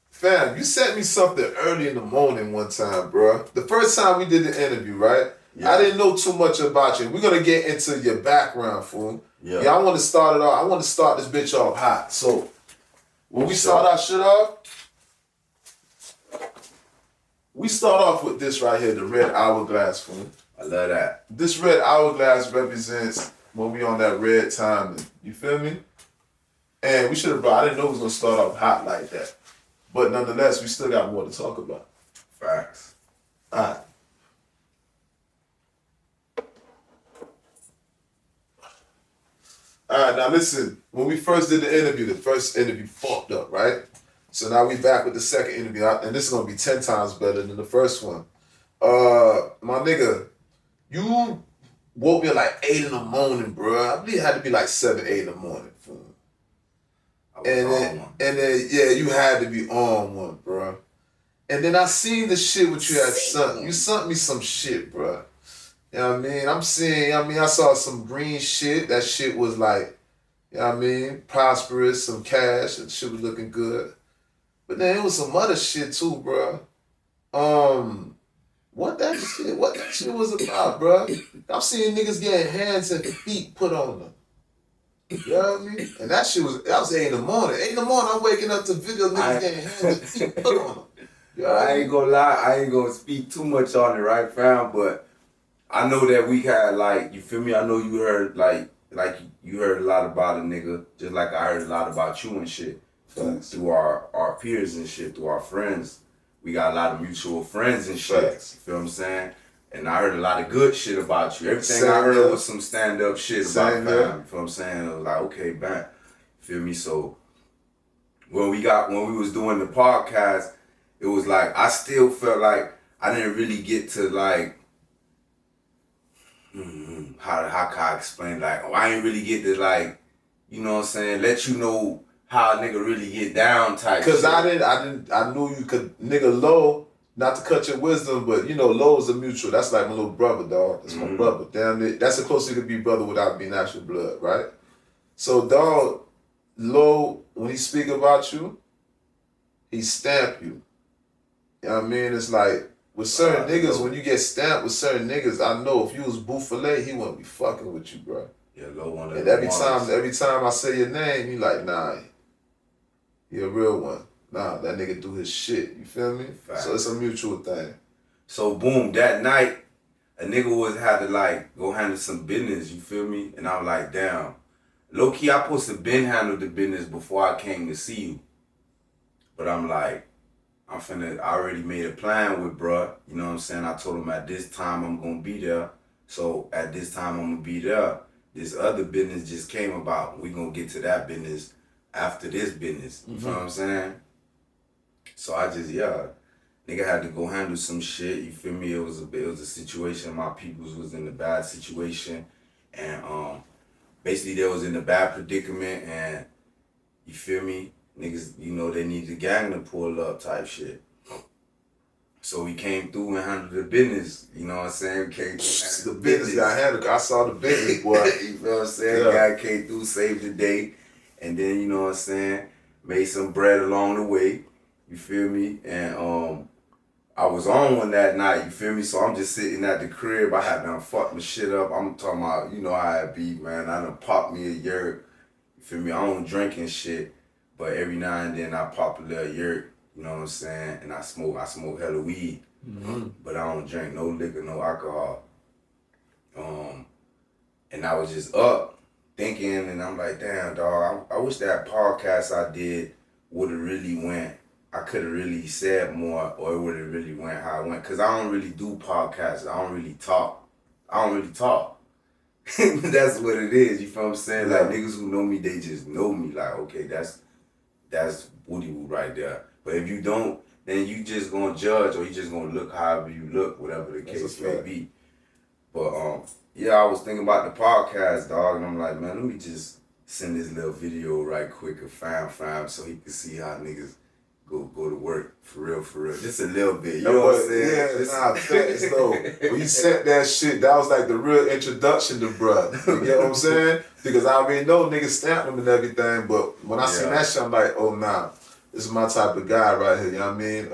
Fam, you sent me something early in the morning one time, bro. The first time we did the interview, right? Yeah. I didn't know too much about you. We're gonna get into your background, fool. Yeah, I want to start it off. I want to start this bitch off hot. So when we start our shit off, we start off with this right here, the red hourglass, fool. I love that. This red hourglass represents when we on that red timing. You feel me? And we should have brought, I didn't know it was going to start off hot like that. But nonetheless, we still got more to talk about. Facts. Alright. Alright, now listen. When we first did the interview, the first interview fucked up, right? So now we back with the second interview, and this is going to be 10 times better than the first one. My nigga, you woke me at like 8 in the morning, bro. I believe it had to be like 7, 8 in the morning. And then, yeah, you had to be on one, bro. And then I seen the shit what you had sent. You sent me some shit, bro. You know what I mean? I saw some green shit. That shit was like, you know what I mean, prosperous, some cash, and shit was looking good. But then it was some other shit too, bro. What that shit was about, bro? I'm seeing niggas getting hands and feet put on them. You know what I mean? And that was 8 in the morning. 8 in the morning, I'm waking up to video niggas getting hands and feet put on them. You know I ain't gonna lie, I ain't gonna speak too much on it, right, fam? But I know that we had, like, you feel me? I know you heard, like you heard a lot about a nigga, just like I heard a lot about you and shit. Through our peers and shit, through our friends. We got a lot of mutual friends and shit. Facts. You feel what I'm saying? And I heard a lot of good shit about you. Everything I heard was some stand-up shit about fam. You feel what I'm saying? It was like, okay, bam. You feel me? So when we was doing the podcast, it was like I still felt like I didn't really get to like how can I explain, like, I ain't really get to, like, you know what I'm saying, let you know how a nigga really get down type shit. Cause I knew you could, nigga Lo, not to cut your wisdom, but you know, Lo is a mutual. That's like my little brother, dog. That's my brother. Damn it. That's the closest you could be brother without being actual blood, right? So, dog, Lo, when he speak about you, he stamp you. You know what I mean? It's like, with certain niggas, when you get stamped with certain niggas, I know if you was Bouffalé, he wouldn't be fucking with you, bro. Yeah, Lo one of them. And every time I say your name, he like, nah, he a real one. Nah, that nigga do his shit. You feel me? Fact. So it's a mutual thing. So boom, that night, a nigga had to like go handle some business. You feel me? And I was like, damn. Low key, I supposed to been handle the business before I came to see you. But I'm like, I already made a plan with bruh. You know what I'm saying? I told him at this time I'm gonna be there. So at this time I'm gonna be there. This other business just came about. We gonna get to that business after this business. You know what I'm saying? So I just, nigga had to go handle some shit. You feel me? It was a situation. My peoples was in a bad situation. And basically they was in a bad predicament, and you feel me? Niggas, you know, they need the gang to pull up type shit. So we came through and handled the business, you know what I'm saying? We came through the business got handled. I saw the business, boy. You know what I'm saying? Yeah. Guy came through, saved the day, and then, you know what I'm saying, made some bread along the way, you feel me? And I was on one that night, you feel me? So I'm just sitting at the crib, I had done fucked my shit up. I'm talking about, you know how it be, man. I done popped me a yurt, you feel me? I don't drink and shit, but every now and then I pop a little yurt. You know what I'm saying? And I smoke hella weed. Mm-hmm. But I don't drink no liquor, no alcohol. And I was just up thinking, and I'm like, damn, dog, I wish that podcast I did would have really went. I could have really said more, or it would have really went how it went. Because I don't really do podcasts. I don't really talk. That's what it is. You feel what I'm saying? Yeah. Like, niggas who know me, they just know me. Like, okay, that's Woody Woo right there. But if you don't, then you just gonna judge, or you just gonna look however you look, whatever the case may be. But yeah, I was thinking about the podcast, dog, and I'm like, man, let me just send this little video right quick of fam, so he can see how niggas go to work for real. Just a little bit, you know what I'm saying? Yeah, facts though. When you sent that shit, that was like the real introduction to bruh. You get what I'm saying? Because I already know niggas stamp them and everything, but when I seen that shit, I'm like, oh nah. This is my type of guy right here, you know what I mean?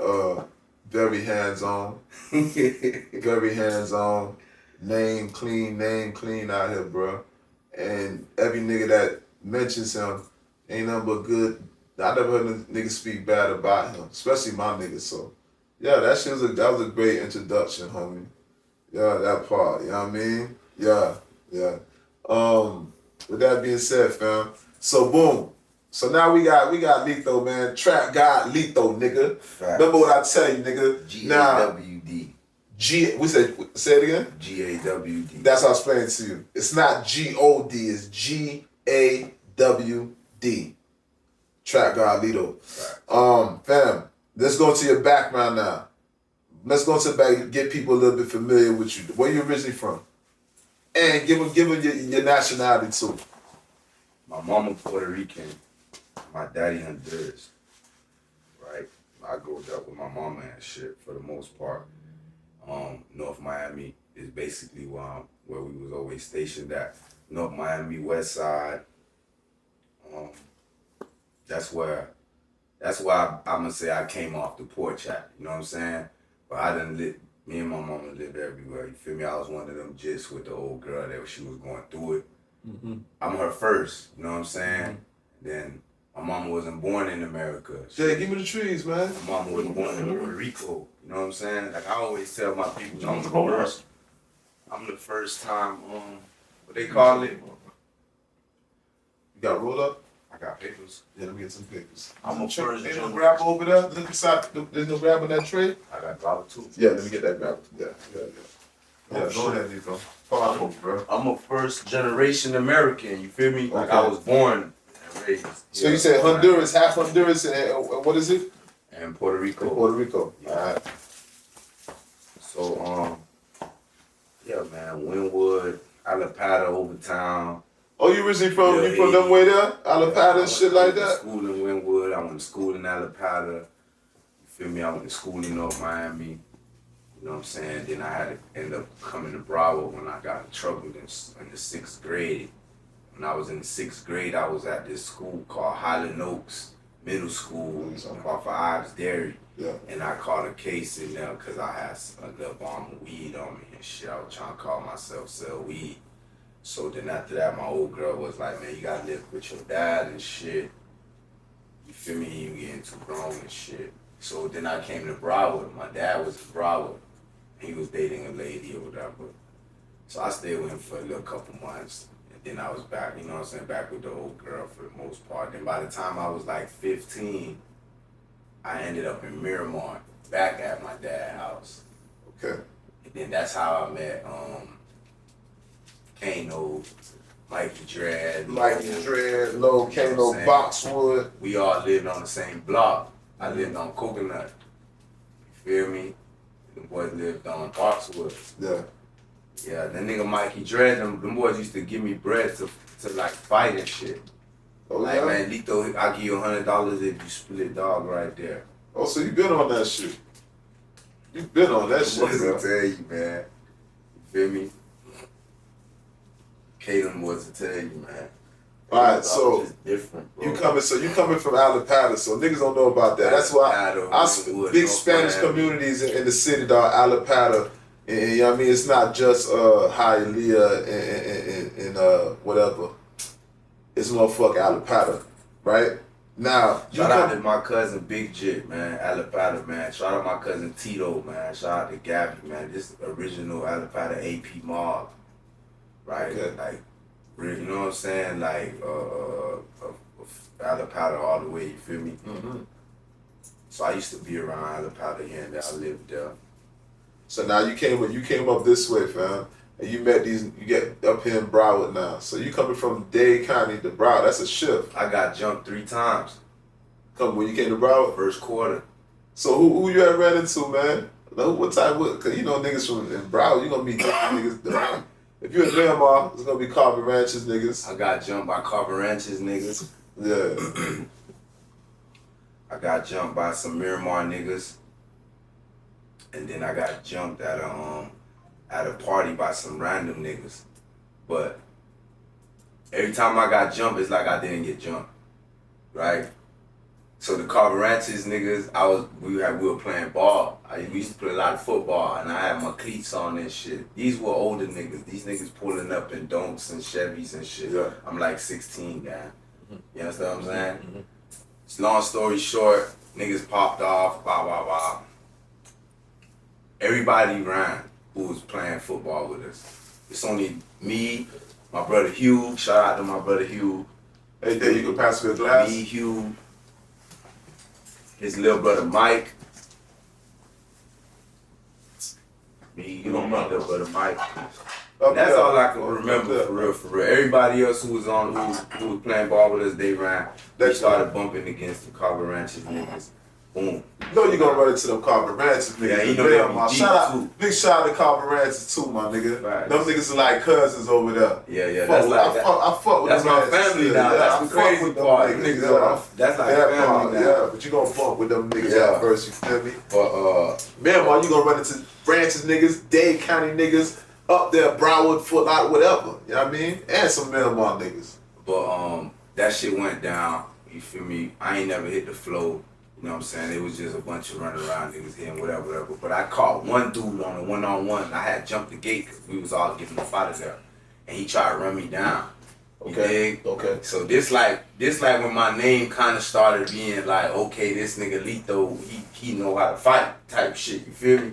Very hands-on. Very hands-on. Name clean out here, bro. And every nigga that mentions him ain't nothing but good. I never heard a nigga speak bad about him, especially my niggas. So, yeah, that was a great introduction, homie. Yeah, that part, you know what I mean? Yeah. With that being said, fam, so boom. So now we got Lito, man. Trap Gawd Lito, nigga. Facts. Remember what I tell you, nigga. G-A-W-D. Say it again? G-A-W-D. That's how I explain it to you. It's not G-O-D, it's G-A-W-D. Trap Gawd Lito. Fam, let's go into your background now. Let's go into the back, get people a little bit familiar with you. Where you originally from? And give them your nationality too. My mama Puerto Rican, my daddy Honduras, right? I grew up with my mama and shit for the most part. North Miami is basically where we was always stationed at. North Miami, West Side. That's why I'm gonna say I came off the porch at, you know what I'm saying? But me and my mama lived everywhere, you feel me? I was one of them jits with the old girl that she was going through it. Mm-hmm. I'm her first, you know what I'm saying? Mm-hmm. Then my mama wasn't born in America. Jay, give me the trees, man. My mama was born in Puerto Rico, you know what I'm saying? Like I always tell my people, I'm the first time, what they call it? You got rolled up? I got papers. Yeah, let me get some papers. I'm a first. Ain't no grabber over there? Look inside. There's no grabber in that tray? I got grabber too. Yeah, let me get that grabber. Yeah, go ahead, Nico. Follow up, bro. I'm a first generation American, you feel me? Like I was born and raised. So you said Honduras, half Honduras, and what is it? And Puerto Rico. Puerto Rico. Yeah. All right. So, yeah, man, Wynwood, Alapata, Overtown. Oh, you originally from them way there? Alapata and shit like that? I went to school in Wynwood, I went to school in Alapata. You feel me? I went to school in North Miami. You know what I'm saying? Then I had to end up coming to Bravo when I got in trouble in the 6th grade. When I was in the 6th grade, I was at this school called Highland Oaks Middle School off of Ives Dairy. Yeah. And I caught a case in there because I had a little bomb of weed on me and shit. I was trying to call myself sell weed. So then after that, my old girl was like, man, you gotta live with your dad and shit. You feel me? You getting too grown and shit. So then I came to Broward. My dad was in Broward. He was dating a lady or whatever. So I stayed with him for a little couple months. And then I was back, you know what I'm saying, back with the old girl for the most part. Then by the time I was like 15, I ended up in Miramar, back at my dad's house. Okay. And then that's how I met Kano, Mikey Dread, Low, Kano, Boxwood. We all lived on the same block. I lived on Coconut. You feel me? The boys lived on Boxwood. Yeah. Yeah, that nigga Mikey Dread, them boys used to give me bread to like fight and shit. Oh, like, yeah? man, Lito, I'll give you $100 if you split dog right there. Oh, so you been on that shit. You been on that shit, Boys bro. will tell you, man. You feel me? Kaden was to tell you, man. Alright, so different, bro. you coming from Alabama, so niggas don't know about that. That's why big Spanish communities in the city, dog, Alabama. And you know what I mean? It's not just Hialeah and whatever. It's motherfucking Alabama, right? Now, shout out to my cousin Big Jit, man, Alabama, man. Shout out my cousin Tito, man. Shout out to Gabby, man. This original Alabama AP mob, right? Okay. Like, you know what I'm saying? Like, Alabama all the way, you feel me? Mm-hmm. So I used to be around Alabama here and there. I lived there. So now you came up this way, fam, and you met these. You get up here in Broward now. So you coming from Dade County to Broward? That's a shift. I got jumped 3 times. Come when you came to Broward? First quarter. So who you had ran into, man? What type? Cause you know niggas from in Broward, you gonna meet niggas. If you're in Miramar, it's gonna be Carbon Ranches niggas. I got jumped by Carbon Ranches niggas. Yeah. I got jumped by some Miramar niggas. And then I got jumped at a party by some random niggas. But every time I got jumped, it's like I didn't get jumped. Right? So the Carbon Ranches niggas, we were playing ball. We used to play a lot of football, and I had my cleats on and shit. These were older niggas. These niggas pulling up in Don'ts and Chevys and shit. Yeah. I'm like 16, guy. You understand what I'm saying? Mm-hmm. Long story short, niggas popped off, blah, blah, blah. Everybody ran who was playing football with us. It's only me, my brother Hugh. Shout out to my brother Hugh. Hey, there you can pass me a glass. Me, Hugh, his little brother Mike. Me, you know, my little brother Mike. That's all I can remember for real. Everybody else who was playing ball with us, they ran. They started bumping against the Carbon Ranches niggas. Boom. You know you gonna run into them Carbon Ranches niggas. Yeah, you know that big shout out to Carbon Ranches too, my nigga. Right. Them niggas are like cousins over there. Yeah, I fuck with that's them. That's my family now. Yeah, that's the crazy part. That's like family now. Yeah, but you gonna fuck with them niggas at first, you feel me? But Miramar, you gonna run into Ranches niggas, Dade County niggas, up there, Broward, Foot Lot, whatever. You know what I mean? And some Miramar niggas. But that shit went down. You feel me? I ain't never hit the flow. You know what I'm saying? It was just a bunch of running around niggas here and whatever. But I caught one dude on a one-on-one. I had jumped the gate because we was all getting up out of there. And he tried to run me down. You dig? Okay. So this like when my name kind of started being like, okay, this nigga Lito, he know how to fight type shit. You feel me?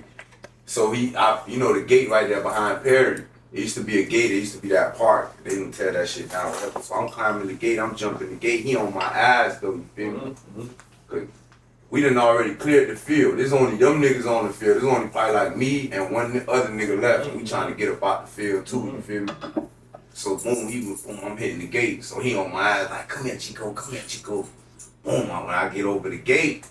So you know the gate right there behind Perry. It used to be a gate. It used to be that park. They didn't tear that shit down. Whatever. So I'm climbing the gate. I'm jumping the gate. He on my ass though. You feel me? Cause we done already cleared the field. There's only them niggas on the field. There's only probably like me and one other nigga left. And we trying to get up out the field too. You feel me? So boom, I'm hitting the gate. So he on my ass like, come here, Chico. Come here, Chico. Boom. When I get over the gate,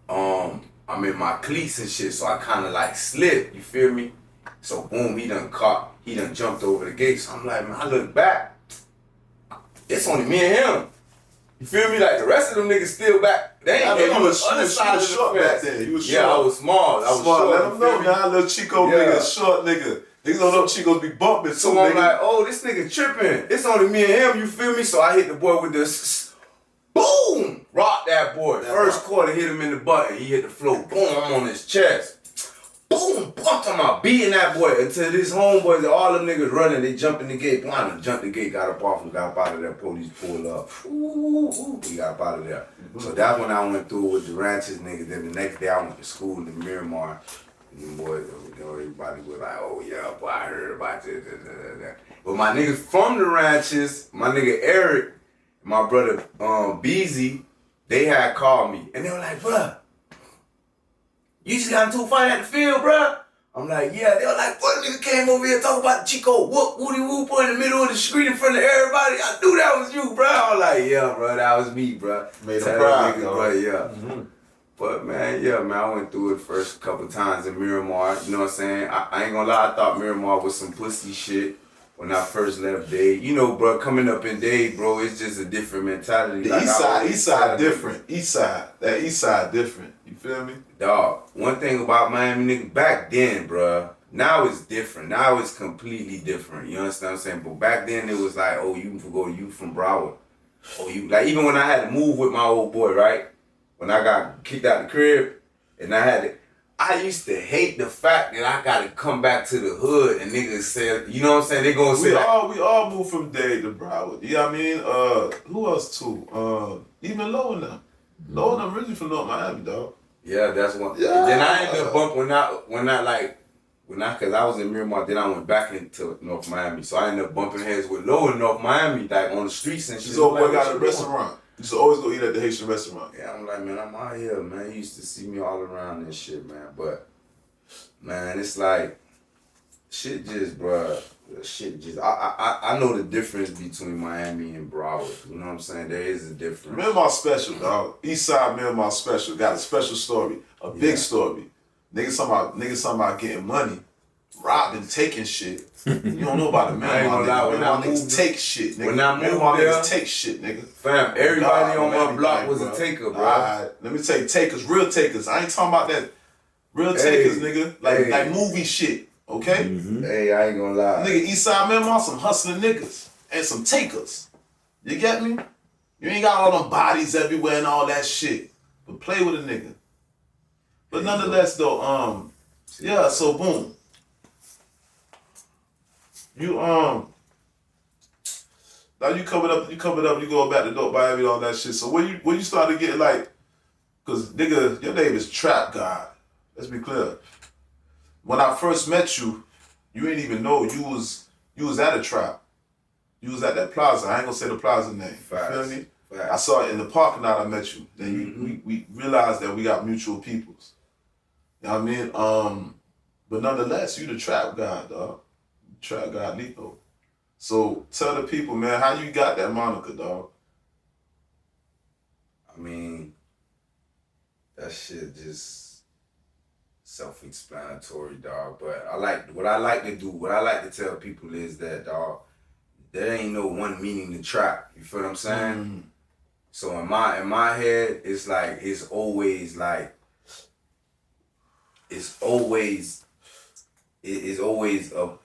I'm in my cleats and shit. So I kind of like slipped. You feel me? So boom, he done jumped over the gate. So I'm like, man, I look back. It's only me and him. You feel me? Like the rest of them niggas still back. They ain't on the other side of the short back then. You was short. Yeah, I was small. I was short. Let them know now, little Chico nigga, short nigga. Niggas don't know Chicos be bumping. So I'm like, oh, this nigga tripping. It's only me and him. You feel me? So I hit the boy with this. Boom! Rock that boy. First quarter hit him in the butt and he hit the floor. Boom! I'm on his chest. Boom! Pumped him out. Beating that boy until these homeboys, all them niggas running, they jump in the gate. Boom! I jumped the gate, got up off him, got up out of there. Police pulled up. Ooh, we got up out of there. So that's when I went through with the Ranches niggas. Then the next day I went to school in Miramar. And the boys, everybody was like, oh yeah, boy, I heard about this. But my niggas from the Ranches, my nigga Eric, my brother Beezy, they had called me. And they were like, bruh, you just got into a fight at the field, bruh? I'm like, yeah. They were like, what nigga came over here talking about the Chico whoop, woody whoop in the middle of the street in front of everybody? I knew that was you, bruh. I was like, yeah, bruh, that was me, bruh. Made a pride, bro, yeah. But man, yeah, man, I went through it first couple times in Miramar. You know what I'm saying? I ain't gonna lie, I thought Miramar was some pussy shit when I first left Dade. You know, bro, coming up in Dade, bro, it's just a different mentality. The like east side different. East side different. You feel me? Dog, one thing about Miami, nigga, back then, bro, now it's different. Now it's completely different. You understand what I'm saying? But back then it was like, oh, you from Broward. Oh, you, like, even when I had to move with my old boy, right? When I got kicked out the crib, and I used to hate the fact that I gotta come back to the hood and niggas say, you know what I'm saying? They gonna say we all moved from Dade to Broward. You know what I mean? Who else too? Even Low and them. Low and them really from North Miami, dog. Yeah, that's one. Yeah. Then I ended up bumping cause I was in Miramar, then I went back into North Miami. So I ended up bumping heads with Low in North Miami, like on the streets and shit. So boy got a restaurant. You used to always go eat at the Haitian restaurant. Yeah, I'm like, man, I'm out here, man. You used to see me all around and shit, man. But, man, it's like, shit just, bruh, I know the difference between Miami and Broward. You know what I'm saying? There is a difference. Miramar special, dog. East side Miramar special. Got a special story. A big story. Niggas talking about getting money. Robbing, taking shit. You don't know about the Miramar niggas. Miramar niggas take shit, nigga. When I moved Miramar there, niggas take shit, nigga. Fam, everybody on my block was a taker, bro. Alright, let me tell you, takers, real takers. I ain't talking about that. Real takers, nigga. Like movie shit, okay? Mm-hmm. Hey, I ain't gonna lie. Nigga, Eastside Miramar, some hustling niggas. And some takers. You get me? You ain't got all them bodies everywhere and all that shit. But play with a nigga. But nonetheless, though, yeah, so boom. You now you coming up, you going back to Dope Miami and all that shit. So when you started getting like, cause nigga, your name is Trap Gawd. Let's be clear. When I first met you, you didn't even know you was at a trap. You was at that plaza. I ain't gonna say the plaza name. Facts. You feel me? Facts. I saw it in the parking lot. I met you. Then we realized that we got mutual peoples. You know what I mean? But nonetheless, you the Trap Gawd, dog. Trap Gawd Lito. So tell the people, man, how you got that moniker, dog? I mean, that shit just self-explanatory, dog. But what I like to tell people is that, dog, there ain't no one meaning to trap. You feel what I'm saying? Mm. So in my head, it's like it's always up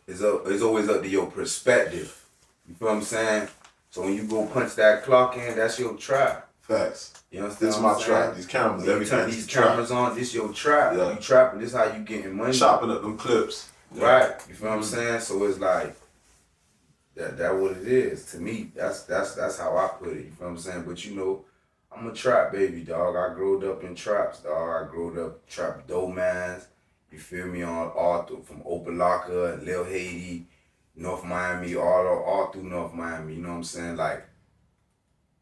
to your perspective. You feel what I'm saying? So when you go punch that clock in, that's your trap. Facts. You understand? This is my trap. These cameras, you turn these cameras on, this your trap. Yeah. You trapping, this how you getting money. Chopping up them clips. Yeah. Right. You feel what I'm saying? So it's like that what it is. To me, that's how I put it. You feel what I'm saying? But you know, I'm a trap baby, dog. I growed up in traps, dog. I growed up trap domans. You feel me? All through from Opalaka, Lil Haiti, North Miami, all through North Miami. You know what I'm saying? Like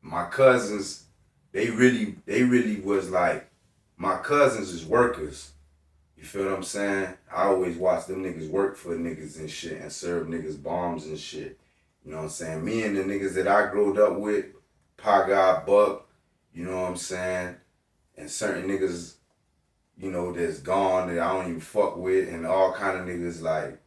my cousins, they really was like, my cousins is workers. You feel what I'm saying? I always watch them niggas work for niggas and shit and serve niggas bombs and shit. You know what I'm saying? Me and the niggas that I growed up with, Paga, Buck, you know what I'm saying? And certain niggas, you know, that's gone that I don't even fuck with, and all kind of niggas, like,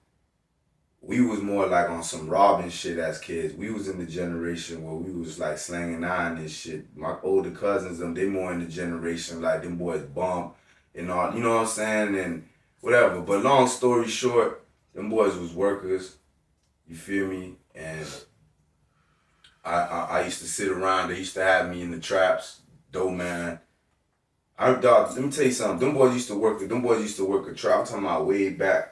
we was more like on some robbing shit as kids. We was in the generation where we was like slanging iron and shit. My older cousins, they more in the generation like them boys bump and all, you know what I'm saying, and whatever. But long story short, them boys was workers, you feel me? And I used to sit around, they used to have me in the traps, dope man. Dog, let me tell you something. Them boys used to work a trap. I'm talking about way back.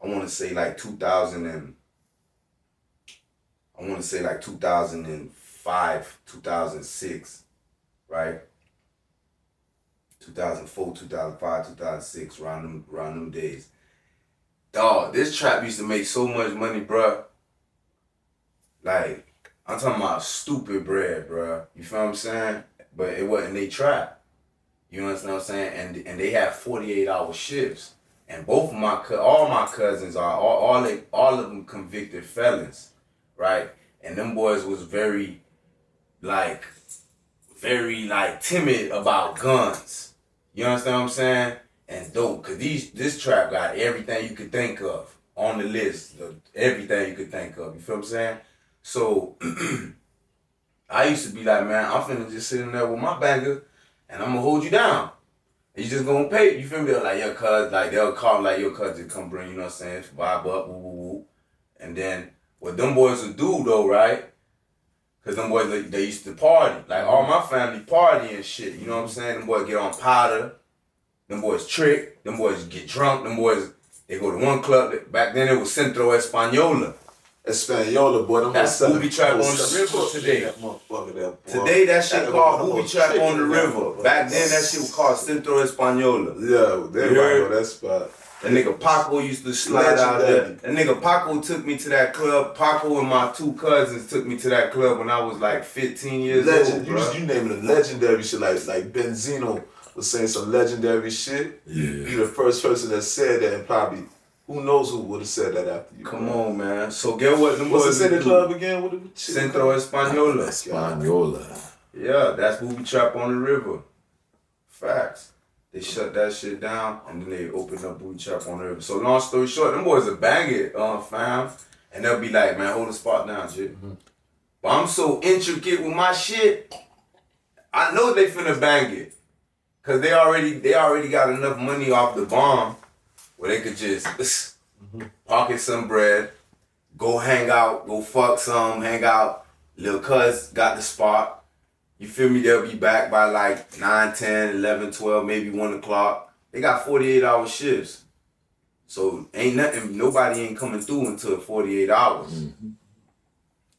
I want to say like 2005, 2006, right? 2004, 2005, 2006, around them days. Dog, this trap used to make so much money, bruh. Like, I'm talking about stupid bread, bruh. You feel what I'm saying? But it wasn't they trap. You understand what I'm saying? And they have 48-hour shifts. And both of all my cousins are all of them convicted felons, right? And them boys was very timid about guns. You understand what I'm saying? And dope, cause this trap got everything you could think of on the list. Everything you could think of. You feel what I'm saying? So I used to be like, man, I'm finna just sit in there with my banger and I'm gonna hold you down. You just gonna pay. You feel me? They're like, yo, cuz, like they'll call like your cuz to come bring, you know what I'm saying? Vibe up, woo, woo, woo. And then what them boys would do though, right? Cause them boys, they used to party. Like all my family party and shit. You know what I'm saying? Them boys get on powder. Them boys trick. Them boys get drunk. Them boys, they go to one club. Back then it was Centro Española. Española, boy. That's booby trap on the river today. Today that shit called booby trap on the river. Back then that shit was called Centro Española. Yeah, they know that spot. That nigga Paco used to slide out there. That nigga Paco took me to that club. Paco and my two cousins took me to that club when I was like 15 years old, bro. You name it a legendary shit like Benzino was saying some legendary shit. Yeah. You the first person that said that, and probably who knows who would have said that after you. Come on, man. So get what them What's boys the city do? club again? What the Centro Española. Española. Yeah, that's booby trap on the river. Facts. They shut that shit down and then they opened up booby trap on the river. So long story short, them boys will bang it, fam. And they'll be like, man, hold the spot down, shit. Mm-hmm. But I'm so intricate with my shit, I know they finna bang it. Cause they already got enough money off the bomb where they could just pocket some bread, go hang out, go fuck some, hang out. Lil' cuz got the spot. You feel me? They'll be back by like 9, 10, 11, 12, maybe 1 o'clock. They got 48-hour shifts. So nobody ain't coming through until 48 hours. Mm-hmm.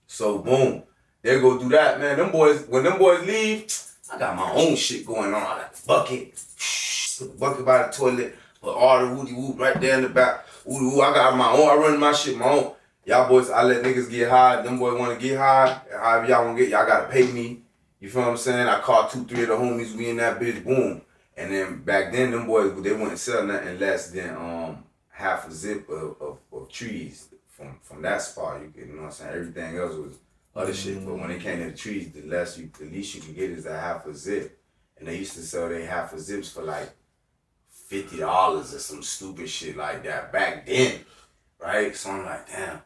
So boom, they go do that, man. When them boys leave, I got my own shit going on. I got the bucket, put the bucket by the toilet, put all the woody woo right there in the back. Woody woo, I got my own, I run my shit my own. Y'all boys, I let niggas get high. Them boys wanna get high. However y'all wanna get, y'all gotta pay me. You feel what I'm saying? I called 2, 3 of the homies, we in that bitch, boom. And then back then, them boys, they wouldn't sell nothing less than half a zip of trees from that spot. You know what I'm saying? Everything else was other shit. But when it came to the trees, the least you could get is a half a zip. And they used to sell their half a zips for like $50 or some stupid shit like that back then. Right? So I'm like, damn.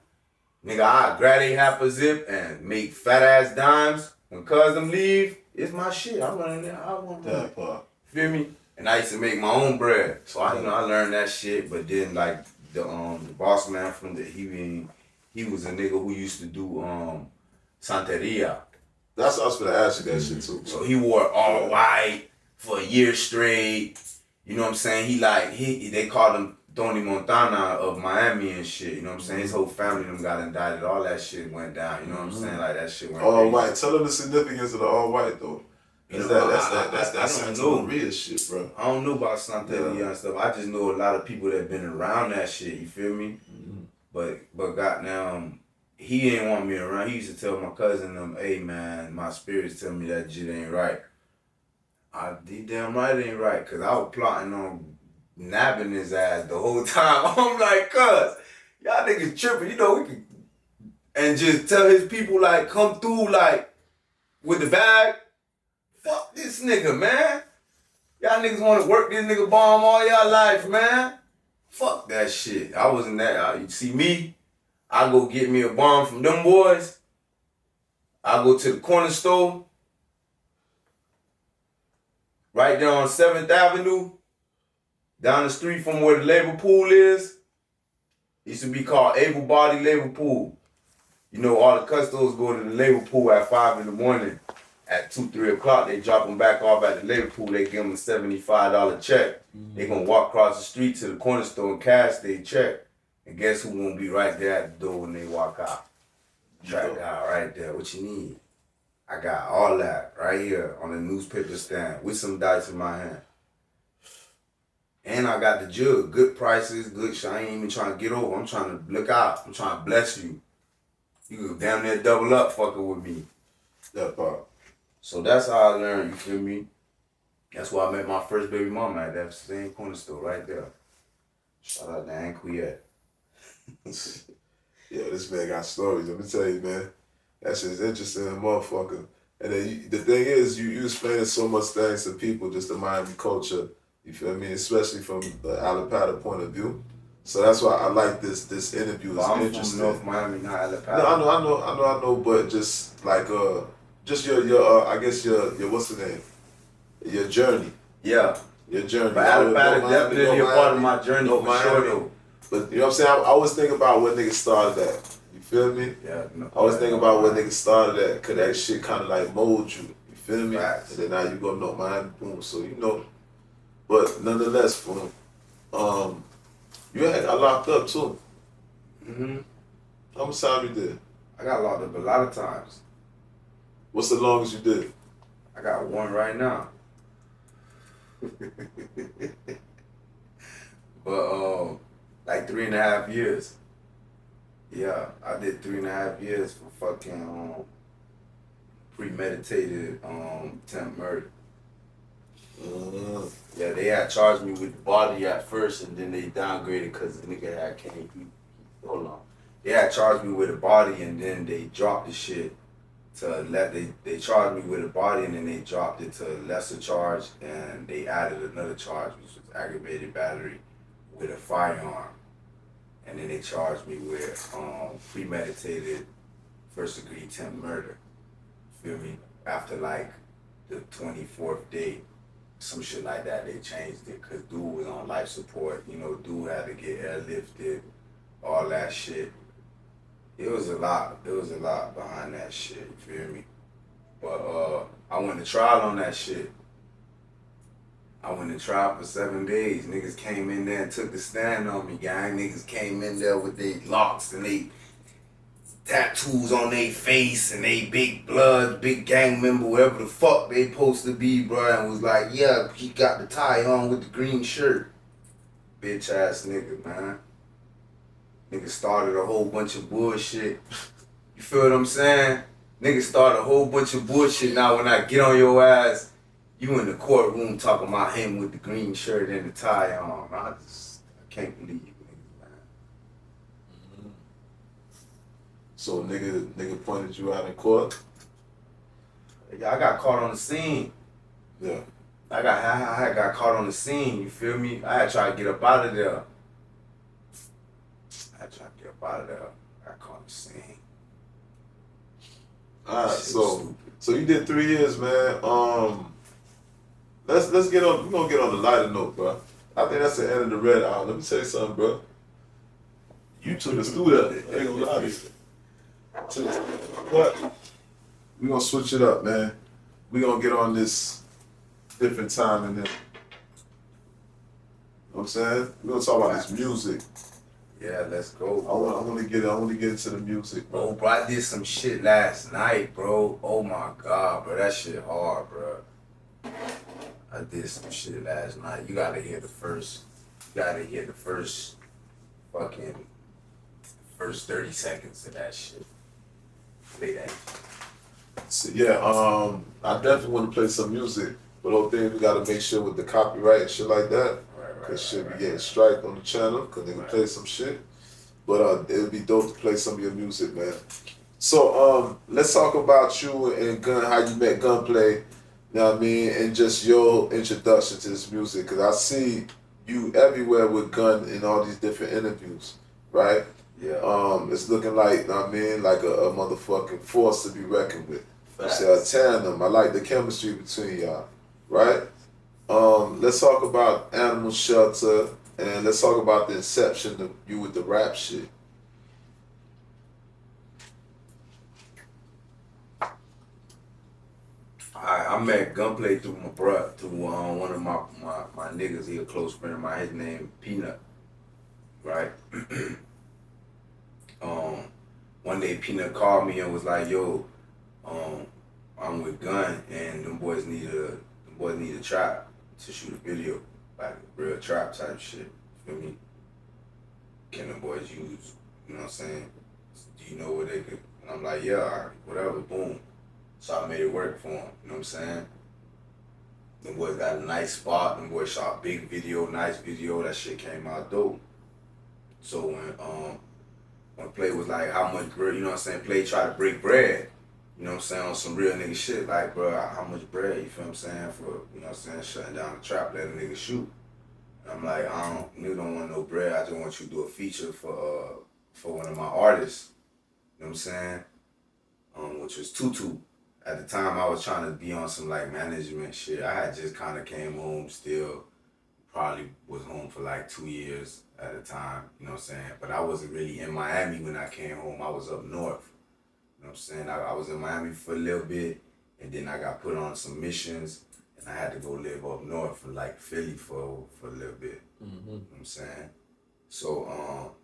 Nigga, I grab a half a zip and make fat ass dimes. When cuz them leave, it's my shit. I'm running there. I want that part. Feel me? And I used to make my own bread. So I learned that shit. But then like the boss man from he was a nigga who used to do Santeria. That's what I was gonna ask you that shit too. So he wore all white for a year straight. You know what I'm saying? They called him Tony Montana of Miami and shit, you know what I'm saying? His whole family them got indicted, all that shit went down, you know what I'm saying? Like that shit went all crazy. white. Tell them the significance of the all white though. That's some real shit, bro. I don't know about Santeria and stuff. I just know a lot of people that been around that shit, you feel me? Mm-hmm. But goddamn, he ain't want me around. He used to tell my cousin them, hey man, my spirits tell me that shit ain't right. He damn right it ain't right, cause I was plotting on nabbing his ass the whole time. I'm like, cuz, y'all niggas tripping, you know, we can, and just tell his people, like, come through, like, with the bag. Fuck this nigga, man. Y'all niggas want to work this nigga bomb all y'all life, man. Fuck that shit. I wasn't that, you see me, I go get me a bomb from them boys. I go to the corner store, right there on 7th Avenue, down the street from where the labor pool is. It used to be called Able Body Labor Pool. You know, all the customers go to the labor pool at 5 in the morning. At 2, 3 o'clock, they drop them back off at the labor pool. They give them a $75 check. Mm-hmm. They gonna walk across the street to the corner store and cash their check. And guess who gonna be right there at the door when they walk out? Trap Gawd right there. What you need? I got all that right here on the newspaper stand with some dice in my hand. And I got the jug. Good prices, good shit. I ain't even trying to get over. I'm trying to look out. I'm trying to bless you. You can damn near double up fucking with me. That part. So that's how I learned, you feel me? That's why I met my first baby mama at that same corner store right there. Shout out to Anquiet. Yo, this man got stories. Let me tell you, man. That shit's interesting, motherfucker. And then the thing is, you explaining so much things to people, just the Miami culture. You feel me? Especially from the Alipata point of view. So that's why I like this interview. It's I'm interesting. from North Miami, not Alipata. No, I know, but just like just your I guess your what's the name? Your journey. Yeah. Your journey. But Alipata definitely a part of my journey for sure though. But you know what I'm saying? I always think about what niggas started at. You feel me? Yeah. No, I always think about what niggas started at, cause that shit kind of like mold you. You feel me? Facts. And then now you go to Miami, boom. So you know. But nonetheless, boom. You had got locked up too. How much time you did? I got locked up a lot of times. What's the longest you did? I got one right now. But like 3.5 years. Yeah, I did 3.5 years for fucking premeditated attempt murder. Yeah, they had charged me with the body at first, and then they downgraded because the nigga had came. Hold on. They had charged me with a body, and then they dropped the shit to they charged me with a body, and then they dropped it to a lesser charge, and they added another charge, which was aggravated battery with a firearm, and then they charged me with premeditated first degree attempt murder. Feel me? After like the 24th day. Some shit like that, they changed it because dude was on life support. You know, dude had to get airlifted, all that shit. It was a lot. There was a lot behind that shit. You feel me? But I went to trial on that shit. I went to trial for 7 days. Niggas came in there and took the stand on me, gang. Niggas came in there with their locks and they tattoos on their face and they big blood, big gang member, whatever the fuck they supposed to be, bro, and was like, yeah, he got the tie on with the green shirt. Bitch ass nigga, man. Nigga started a whole bunch of bullshit. You feel what I'm saying? Nigga started a whole bunch of bullshit. Now when I get on your ass, you in the courtroom talking about him with the green shirt and the tie on. I can't believe you. So nigga pointed you out in court? Yeah, I got caught on the scene. Yeah. I got caught on the scene, you feel me? I had tried to get up out of there. I got caught on the scene. Alright, so you did 3 years, man. Let's get on, we're gonna get on the lighter note, bro. I think that's the end of the red hour. Let me tell you something, bro. You took us through that. I ain't gonna lie to you. But we're gonna switch it up, man. We're gonna get on this different time and then. You know what I'm saying? We're gonna talk about this music. Yeah, let's go. I wanna get into the music, bro. Bro, I did some shit last night, bro. Oh my god, bro. That shit hard, bro. I did some shit last night. You gotta hear the first fucking first 30 seconds of that shit. Play that. So, yeah, I definitely want to play some music, but whole thing we gotta make sure with the copyright and shit like that, cause shit be getting strike on the channel, cause they can play some shit. But it'd be dope to play some of your music, man. So let's talk about you and Gun, how you met Gunplay, you know what I mean, and just your introduction to this music, cause I see you everywhere with Gun in all these different interviews, right? Yeah. It's looking like, you know what I mean, like a motherfucking force to be reckoned with. It's a tandem. I like the chemistry between y'all, right? Let's talk about Animal Shelter, and let's talk about the inception of you with the rap shit. I met Gunplay through my bruh, through one of my niggas. He a close friend of mine. His name Peanut, right? One day Peanut called me and was like, "Yo, I'm with Gun, and them boys need a trap to shoot a video, like real trap type shit. Feel me? Can them boys use? You know what I'm saying? Do you know where they could?" And I'm like, "Yeah, all right, whatever." Boom. So I made it work for him. You know what I'm saying? Them boys got a nice spot. Them boys shot big video, nice video. That shit came out dope. So when Play was like, how much bread, you know what I'm saying? Play tried to break bread. you know what I'm saying, on some real nigga shit, like, bro, how much bread, you feel what I'm saying, for, you know what I'm saying, shutting down the trap, letting niggas shoot. And I'm like, nigga don't want no bread, I just want you to do a feature for one of my artists, you know what I'm saying, which was Tutu. At the time, I was trying to be on some, like, management shit. I had just kind of came home still, probably was home for, like, 2 years at a time, you know what I'm saying, but I wasn't really in Miami when I came home, I was up north. You know what I'm saying? I was in Miami for a little bit, and then I got put on some missions, and I had to go live up north in like Philly for a little bit. Mm-hmm. You know what I'm saying? So,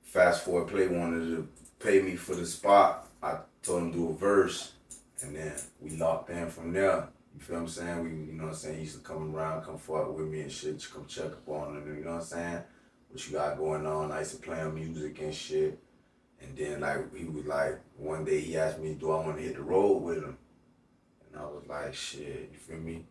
fast forward, Play wanted to pay me for the spot. I told him to do a verse, and then we locked in from there. You feel what I'm saying? We, you know what I'm saying? He used to come around, come fuck with me and shit, come check up on him, you know what I'm saying? What you got going on? I used to play him music and shit. And then, like, he was like, one day he asked me, do I want to hit the road with him? And I was like, shit, you feel me?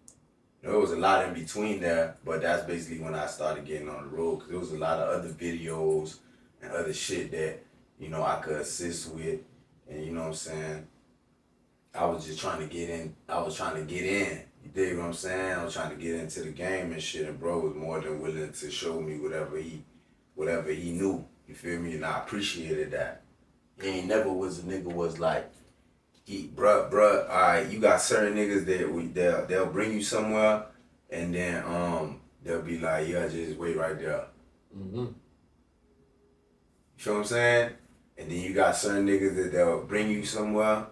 You know, there was a lot in between there, but that's basically when I started getting on the road, because there was a lot of other videos and other shit that, you know, I could assist with. And you know what I'm saying? I was just trying to get in. I was trying to get in. You dig what I'm saying? I was trying to get into the game and shit, and bro was more than willing to show me whatever he knew. You feel me? And I appreciated that. He ain't never was a nigga was like, bruh, alright, you got certain niggas that they'll bring you somewhere, and then they'll be like, yeah, just wait right there. Mm-hmm. You feel what I'm saying? And then you got certain niggas that they'll bring you somewhere,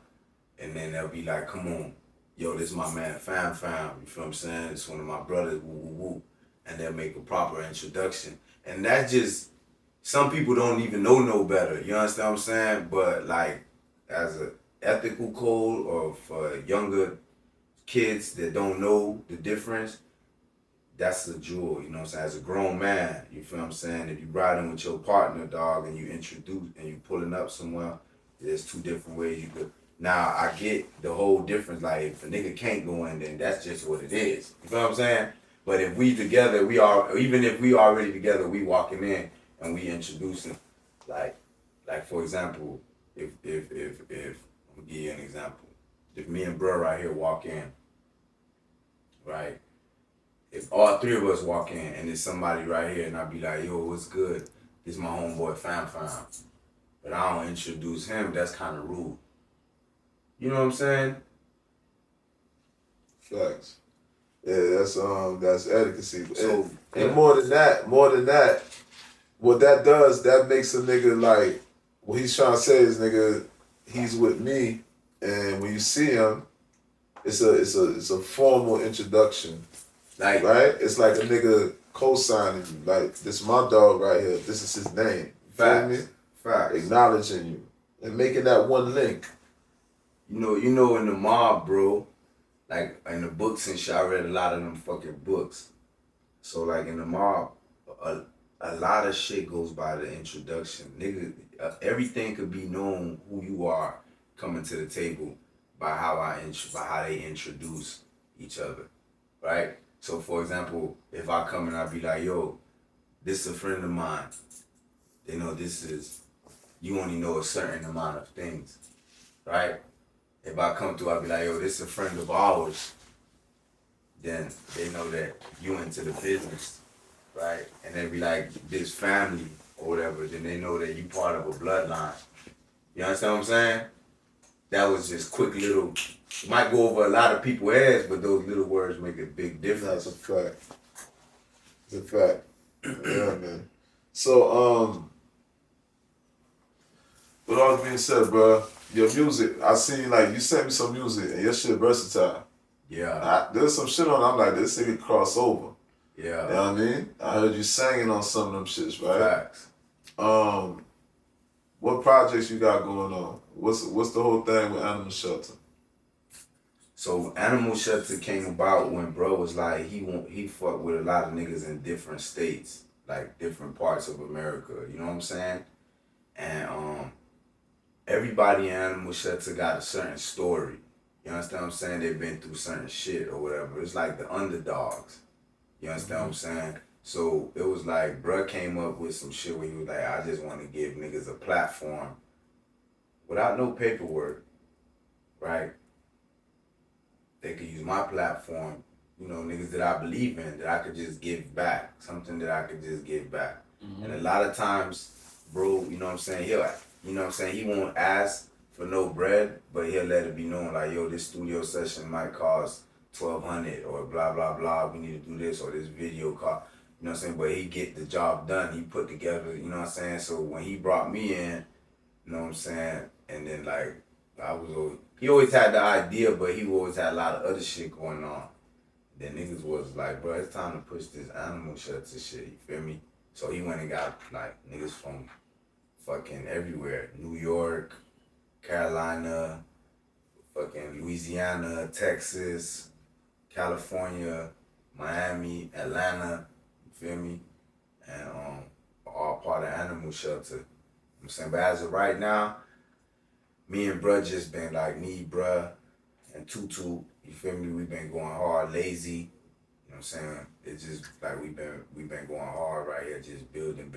and then they'll be like, come on, yo, this is my man, fam, you feel what I'm saying? It's one of my brothers, woo, woo, woo. And they'll make a proper introduction. And that's just, some people don't even know no better, you understand what I'm saying? But like, as an ethical code, or for younger kids that don't know the difference, that's a jewel, you know what I'm saying? As a grown man, you feel what I'm saying? If you riding with your partner, dog, and you introduce, and you pulling up somewhere, there's two different ways you could. Now, I get the whole difference, like, if a nigga can't go in, then that's just what it is. You feel what I'm saying? But if we together, even if we already together, we walking in, and we introducing, like for example, if I'll give you an example. If me and bro right here walk in, right? If all three of us walk in and there's somebody right here and I be like, yo, what's good? This is my homeboy fam. But I don't introduce him, that's kind of rude. You know what I'm saying? Facts. Yeah, that's etiquette. So, and more than that, what that does, that makes a nigga like, what he's trying to say is, nigga, he's with me, and when you see him, it's a formal introduction. Like, right? It's like a nigga co-signing you. Like, this is my dog right here. This is his name. Feel me? Facts. Acknowledging you. And making that one link. You know, in the mob, bro, like, in the books and shit, I read a lot of them fucking books. So, like, in the mob, a lot of shit goes by the introduction. Nigga, everything could be known who you are coming to the table by how they introduce each other, right? So, for example, if I come and I be like, yo, this is a friend of mine. They know you only know a certain amount of things, right? If I come through, I be like, yo, this is a friend of ours. Then they know that you into the business, right? And they be like, this family or whatever, then they know that you part of a bloodline. You understand what I'm saying? That was just quick little, might go over a lot of people's heads, but those little words make a big difference. That's a fact. It's a fact. Yeah, man. So, with all that being said, bro, your music, I seen, like, you sent me some music, and your shit versatile. Yeah. There's some shit on, I'm like, this nigga cross over. Yeah. You know what I mean? I heard you singing on some of them shits, right? Facts. What projects you got going on? What's the whole thing with Animal Shelter? So Animal Shelter came about when bro was like, he fucked with a lot of niggas in different states, like different parts of America, you know what I'm saying? And everybody in Animal Shelter got a certain story. You understand what I'm saying? They've been through certain shit or whatever. It's like the underdogs. You understand what I'm saying? So it was like, bruh came up with some shit where he was like, I just want to give niggas a platform without no paperwork, right? They could use my platform, you know, niggas that I believe in, that I could just give back, something that I could just give back. Mm-hmm. And a lot of times, bro, you know what I'm saying, he won't ask for no bread, but he'll let it be known, like, yo, this studio session might cost $1,200 or blah, blah, blah, we need to do this, or this video cost, you know what I'm saying, but he get the job done, he put together, you know what I'm saying, so when he brought me in, you know what I'm saying, and then, like, he always had the idea, but he always had a lot of other shit going on. Then niggas was like, bro, it's time to push this animal shelter shit, you feel me? So he went and got, like, niggas from fucking everywhere. New York, Carolina, fucking Louisiana, Texas, California, Miami, Atlanta, you feel me? And all part of animal shelter. You know what I'm saying? But as of right now, me and bruh just been like, me, bruh, and Tutu, you feel me? We been going hard, lazy. You know what I'm saying? It's just like we been going hard right here, just building,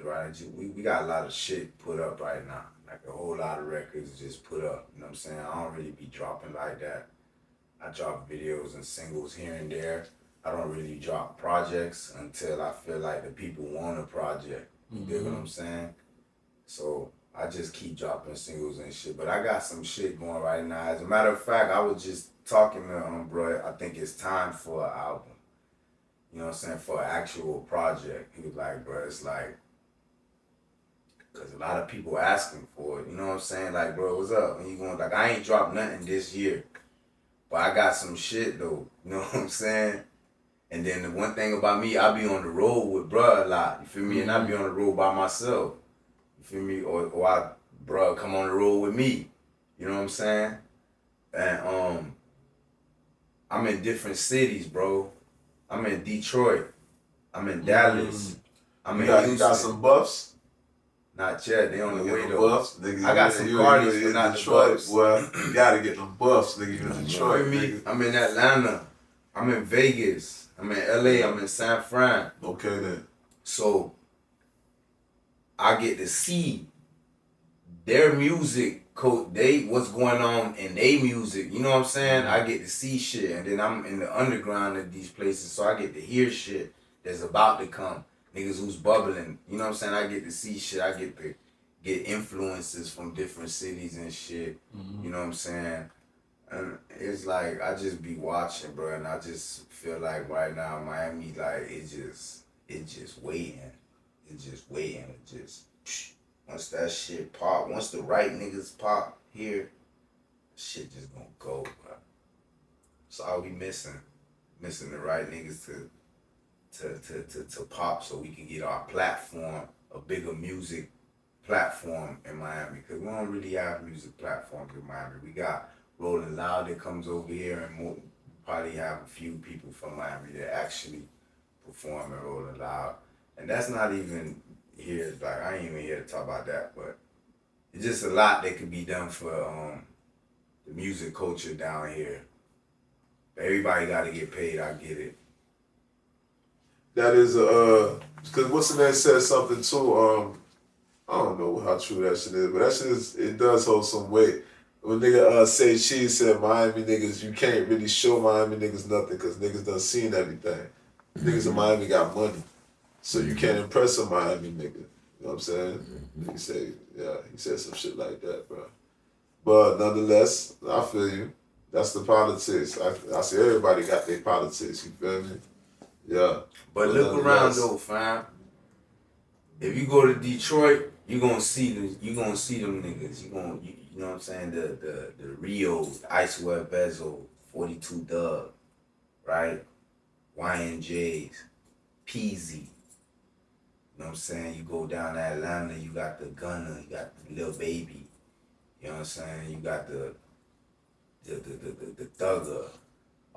right? We got a lot of shit put up right now. Like a whole lot of records just put up. You know what I'm saying? I don't really be dropping like that. I drop videos and singles here and there. I don't really drop projects until I feel like the people want a project. You dig what I'm saying? So I just keep dropping singles and shit. But I got some shit going right now. As a matter of fact, I was just talking to bro, I think it's time for an album. You know what I'm saying? For an actual project. He was like, bro, it's like, because a lot of people asking for it. You know what I'm saying? Like, bro, what's up? And you going, like, I ain't dropped nothing this year. But I got some shit, though. You know what I'm saying? And then the one thing about me, I be on the road with bruh a lot. You feel me? And I be on the road by myself. You feel me? Or I, bruh, come on the road with me. You know what I'm saying? And I'm in different cities, bro. I'm in Detroit. I'm in Dallas. I'm in Houston. You got some buffs? Not yet. They on the way though. Buffs, nigga, I got some cardies, but not Detroit, the buffs. Well, you gotta get them buffs, nigga. You in Detroit, nigga. I'm in Atlanta. I'm in Vegas. I'm in LA. I'm in San Fran. Okay then. So I get to see their music, what's going on in their music. You know what I'm saying? I get to see shit, and then I'm in the underground of these places, so I get to hear shit that's about to come. Niggas who's bubbling. You know what I'm saying? I get to see shit. I get to get influences from different cities and shit. You know what I'm saying? And it's like, I just be watching, bro, and I just feel like right now Miami, like, it's just waiting. It's just waiting. It just, once that shit pop, once the right niggas pop here, shit just gonna go, bro. That's all we missing. Missing the right niggas to pop so we can get our platform, a bigger music platform in Miami. Because we don't really have music platforms in Miami. We got Rolling Loud that comes over here, and we'll probably have a few people from Miami that actually perform at Rolling Loud. And that's not even here, like, I ain't even here to talk about that, but it's just a lot that could be done for the music culture down here. Everybody got to get paid, I get it. That is because what's the name said something too. I don't know how true that shit is, but that shit it does hold some weight. When nigga say Cheese said Miami niggas, you can't really show Miami niggas nothing because niggas done seen everything. Niggas in Miami got money, so you can't impress a Miami nigga. You know what I'm saying? He said some shit like that, bro. But nonetheless, I feel you. That's the politics. I see everybody got their politics. You feel me? Yeah. But look around though, fam. If you go to Detroit, you gonna see them niggas. You know what I'm saying? The Rio, Ice Web Bezel, 42 Dub, right? YNJs, Peasy. You know what I'm saying? You go down to Atlanta, you got the Gunner, you got the Lil Baby. You know what I'm saying? You got the Thugger.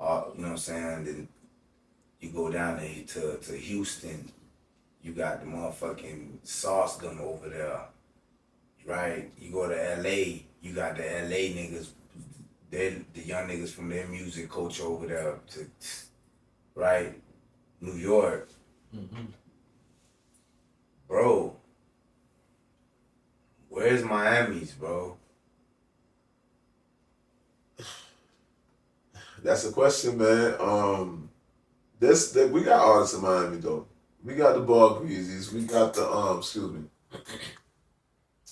You know what I'm saying? Then you go down to Houston, you got the motherfucking Saucedom over there, right? You go to LA, you got the LA niggas, the young niggas from their music culture over there, right? New York. Bro, where's Miami's, bro? That's a question, man. We got artists in Miami though. We got the Ball Greasies. We got the excuse me.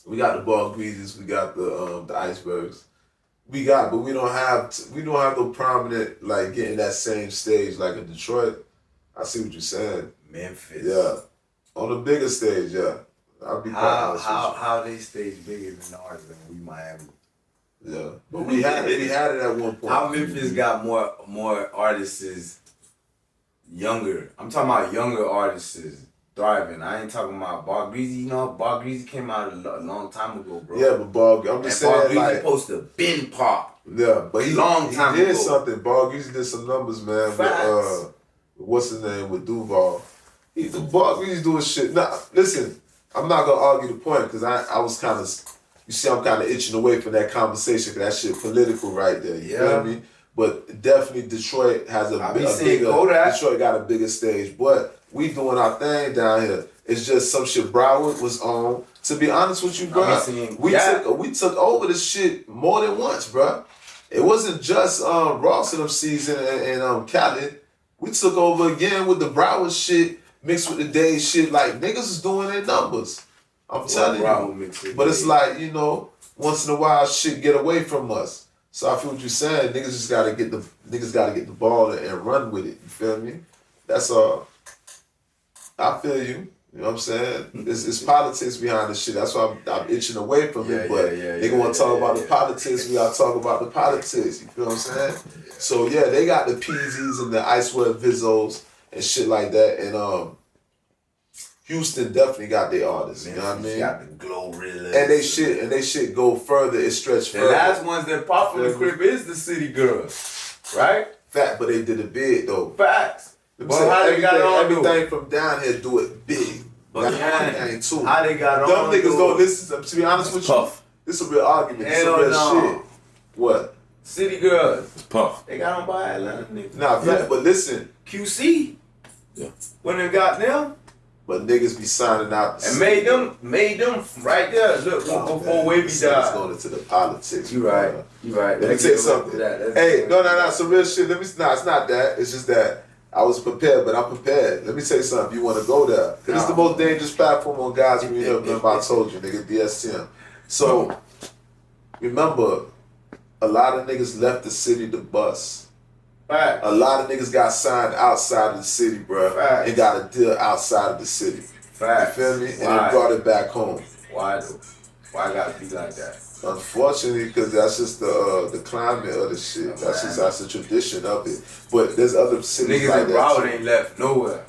We got the Ball Greasies. We got the Icebergs. But we don't have no prominent like getting that same stage like in Detroit. I see what you're saying. Memphis. Yeah, on the bigger stage, yeah. I'll be how they stage bigger than ours than we Miami. Yeah, but we had it at one point. How Memphis got more artists younger. I'm talking about younger artists thriving. I ain't talking about Bar Greasy. You know, Bar Greasy came out a long time ago, bro. Yeah, but I'm just saying, Bar Greasy like, supposed to been pop. Yeah, but he did something. Bar Greasy did some numbers, man. With, what's his name, with Duval. Bar Greasy doing shit. Now, listen, I'm not gonna argue the point because I was kind of, you see, I'm kind of itching away from that conversation because that shit political right there. You feel me? But definitely Detroit has Detroit got a bigger stage. But we doing our thing down here. It's just some shit Broward was on. To be honest with you, bro, we took over the shit more than once, bro. It wasn't just Ross and them season and Khaled. We took over again with the Broward shit mixed with the day shit. Like niggas is doing their numbers. I'm telling you. But it's like, you know, once in a while shit get away from us. So I feel what you're saying. Niggas just gotta get the ball and run with it. You feel me? That's all. I feel you. You know what I'm saying? It's politics behind the shit. That's why I'm itching away from it. But nigga want to talk about the politics. We gotta talk about the politics. You feel what I'm saying? So yeah, they got the Peasies and the Icewear Vizzos and shit like that. And Houston definitely got their artists. You know what I mean? Got the Glorilla. And they shit go further. It stretch further. The last ones that pop from the crib is the City Girls, right? Fact, but they did it big though. Facts. But how they got on everything from down here do it big. But ain't too. How they got Dumb on? Niggas don't listen. To be honest with you, this is a real argument. This is a real shit. What? City Girls. It's Puff. They got on by Atlanta niggas. Nah, fact, but listen. QC. Yeah. When they got them. But niggas be signing out. And made them right there. Look, before Wavy died. It's going into the politics. You right. You right. Let me tell you something. Hey, no, some real shit. It's not that. It's just that I was prepared, but I'm prepared. Let me tell you something. You want to go there. Because it's the most dangerous platform on God's Green Hill. Remember I told you, nigga, DSTM. So, remember, a lot of niggas left the city to bust. Right. A lot of niggas got signed outside of the city, bro, and got a deal outside of the city. Facts. You feel me? And they brought it back home. Why though? Why it gotta be like that? Unfortunately, because that's just the climate of the shit. That's the tradition of it. But there's other cities niggas like that. Niggas in Broward ain't left nowhere.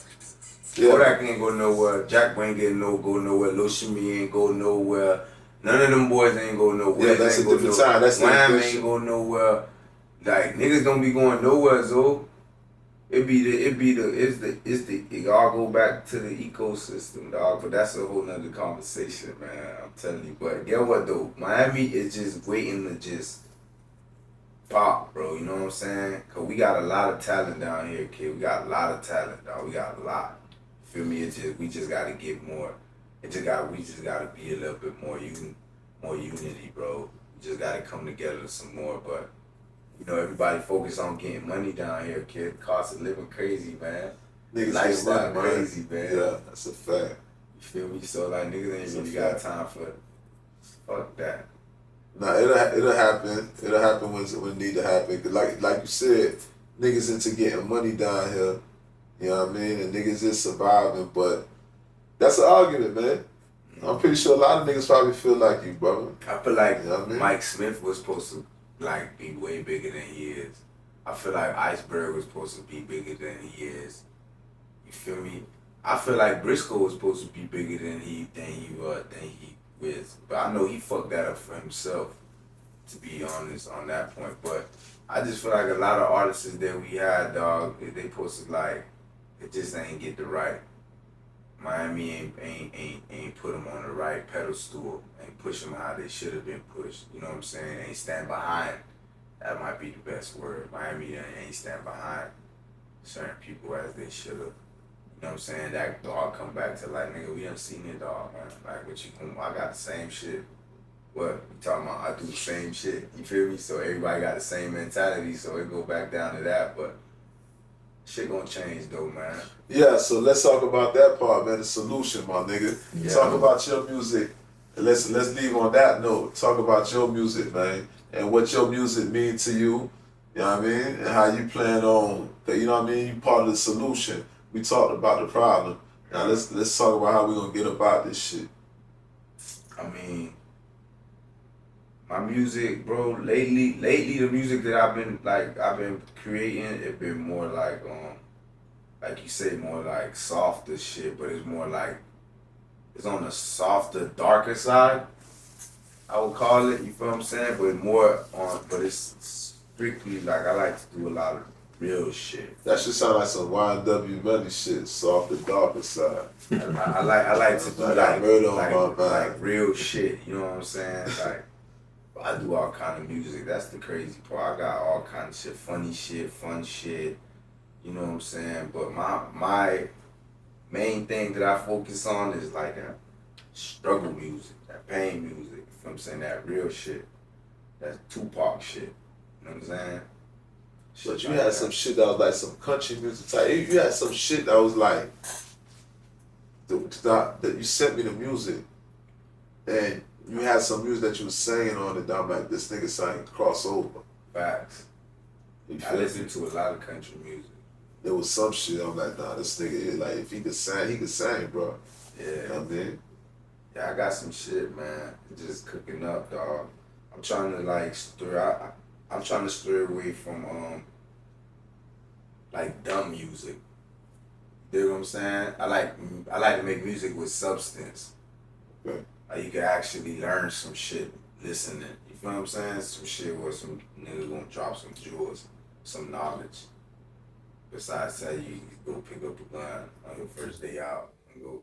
Yeah. Kodak ain't go nowhere. Jack ain't go nowhere. Lil Shimmy ain't go nowhere. None of them boys ain't go nowhere. Yeah, that's a different time. That's the Wham ain't go nowhere. Like niggas don't be going nowhere, so it all go back to the ecosystem, dog. But that's a whole nother conversation, man. I'm telling you. But get what though? Miami is just waiting to just pop, bro. You know what I'm saying? Cause we got a lot of talent down here, kid. We got a lot of talent, dog. We got a lot. Feel me? We just gotta get more. We just gotta be a little bit more unity, bro. We just gotta come together some more, but. You know, everybody focus on getting money down here, kid. Cost of living crazy, man. Niggas lifestyle ain't running, crazy, man. Yeah, that's a fact. You feel me? So like niggas ain't really got time for it. Fuck that. Nah, it'll happen. It'll happen when it need to happen. Cause like you said, niggas into getting money down here. You know what I mean? And niggas is surviving, but that's an argument, man. I'm pretty sure a lot of niggas probably feel like you, brother. I feel like you know what I mean? Mike Smith was supposed to like be way bigger than he is. I feel like Iceberg was supposed to be bigger than he is. You feel me? I feel like Brisco was supposed to be bigger than he was. But I know he fucked that up for himself, to be honest, on that point. But I just feel like a lot of artists that we had, dog, they supposed to like, it just ain't get the right. Miami ain't put them on the right pedestal, ain't push them how they should have been pushed. You know what I'm saying? Ain't stand behind. That might be the best word. Miami ain't stand behind certain people as they should have. You know what I'm saying? That dog come back to like, nigga, we done seen it, dog, man. Like, what you, I got the same shit. What you talking about? I do the same shit. You feel me? So everybody got the same mentality. So it go back down to that. But shit gonna change though, man. Yeah, so let's talk about that part, man. The solution, my nigga. Yeah. Talk about your music. And let's leave on that note. Talk about your music, man, and what your music means to you. You know what I mean? And how you plan on, you know what I mean? You part of the solution. We talked about the problem. Now let's talk about how we gonna get about this shit. I mean, my music, bro. Lately, the music that I've been creating, it been more like you say, more like softer shit, but it's more like it's on the softer, darker side. I would call it. You feel what I'm saying? But it's strictly like I like to do a lot of real shit. That should sound like some YNW Melly shit, soft and darker side. I like to do like real shit. You know what I'm saying? Like I do all kind of music. That's the crazy part. I got all kind of shit, funny shit, fun shit. You know what I'm saying? But my main thing that I focus on is like that struggle music, that pain music. You know what I'm saying? That real shit. That Tupac shit. You know what I'm saying? But you had some shit that was like some country music type. You had some shit that was like that you sent me the music, and you had some music that you was singing on it. I'm like, this nigga sang crossover. Facts. I listen to a lot of country music. There was some shit I'm like, nah, this nigga, like, if he could sing, bro. Yeah. You know what I mean? Yeah, I got some shit, man. Just cooking up, dog. I'm trying to like I'm trying to stray away from like dumb music. You know what I'm saying? I like to make music with substance. Okay. Like you can actually learn some shit listening. You feel what I'm saying? Some shit where some niggas gonna drop some jewels, some knowledge. Besides tell you go pick up a gun on your first day out and go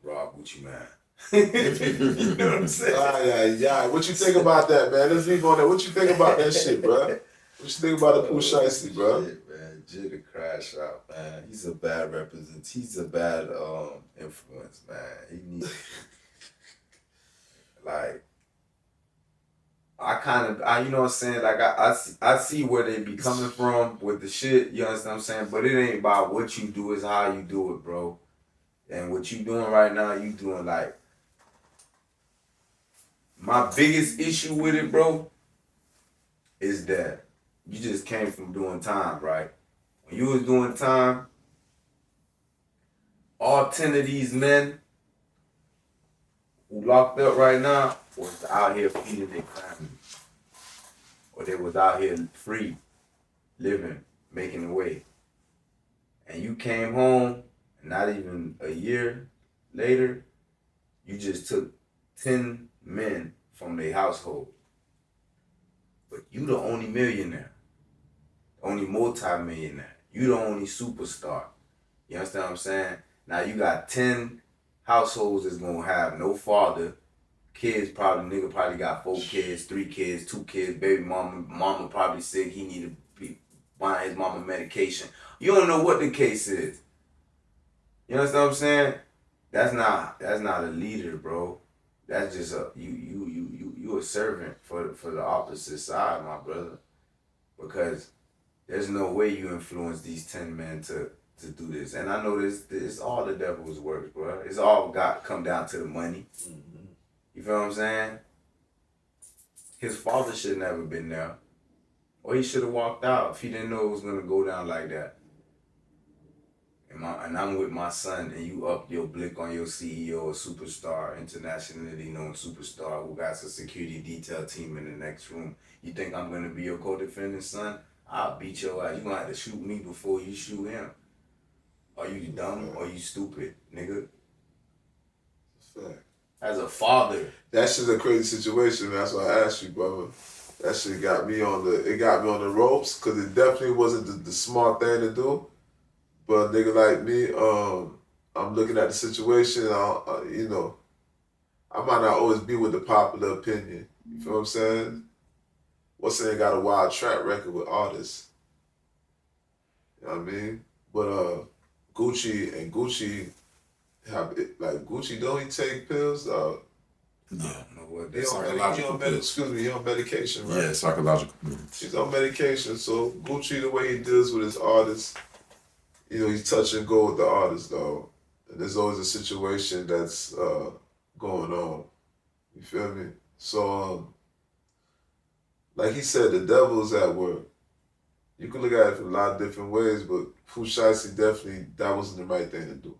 rob Gucci Man. You know what I'm saying? Yeah. What you think about that, man? Let's leave on that. What you think about that shit, bro? What you think about the Pooh Shiesty, bro? Shit, man. Jay the crash out, man. He's a bad He's a bad influence, man. He needs like I you know what I'm saying? Like I see where they be coming from with the shit, you understand what I'm saying? But it ain't about what you do, it's how you do it, bro. And what you doing right now, you doing like my biggest issue with it, bro, is that you just came from doing time, right? When you was doing time, all 10 of these men who locked up right now was out here feeding their family. Or they was out here free, living, making a way. And you came home, and not even a year later, you just took 10 men from their household. But you the only millionaire, only multi-millionaire. You the only superstar. You understand what I'm saying? Now you got 10 households that's gonna have no father. Kids nigga probably got 4 kids, 3 kids, 2 kids, baby mama probably sick, he need to be buying his mama medication. You don't know what the case is. You understand what I'm saying? That's not a leader, bro. That's just you a servant for the opposite side, my brother. Because there's no way you influence these 10 men to do this. And I know this all the devil's work, bro. It's all come down to the money. Mm-hmm. You feel what I'm saying? His father should never been there. Or he should have walked out if he didn't know it was gonna go down like that. And I'm with my son, and you up your blick on your CEO, a superstar, internationally known superstar who got a security detail team in the next room. You think I'm gonna be your co-defendant, son? I'll beat your ass. You gonna have to shoot me before you shoot him. Are you dumb or you stupid, nigga? Fact. As a father. That shit's a crazy situation, man. That's why I asked you, brother. That shit got me on the ropes, because it definitely wasn't the smart thing to do. But a nigga like me, I'm looking at the situation, you know, I might not always be with the popular opinion. You feel what I'm saying? What's saying got a wild track record with artists. You know what I mean? But Gucci have it, like Gucci, don't he take pills? I don't know what He that's. Psychological pills. excuse me, he on medication, right? Yeah, psychological pills. He's on medication, so Gucci, the way he deals with his artists, you know, he's touch and go with the artist, though. And there's always a situation that's going on. You feel me? So, like he said, the devil's at work. You can look at it in a lot of different ways, but Pooh Shiesty definitely, that wasn't the right thing to do.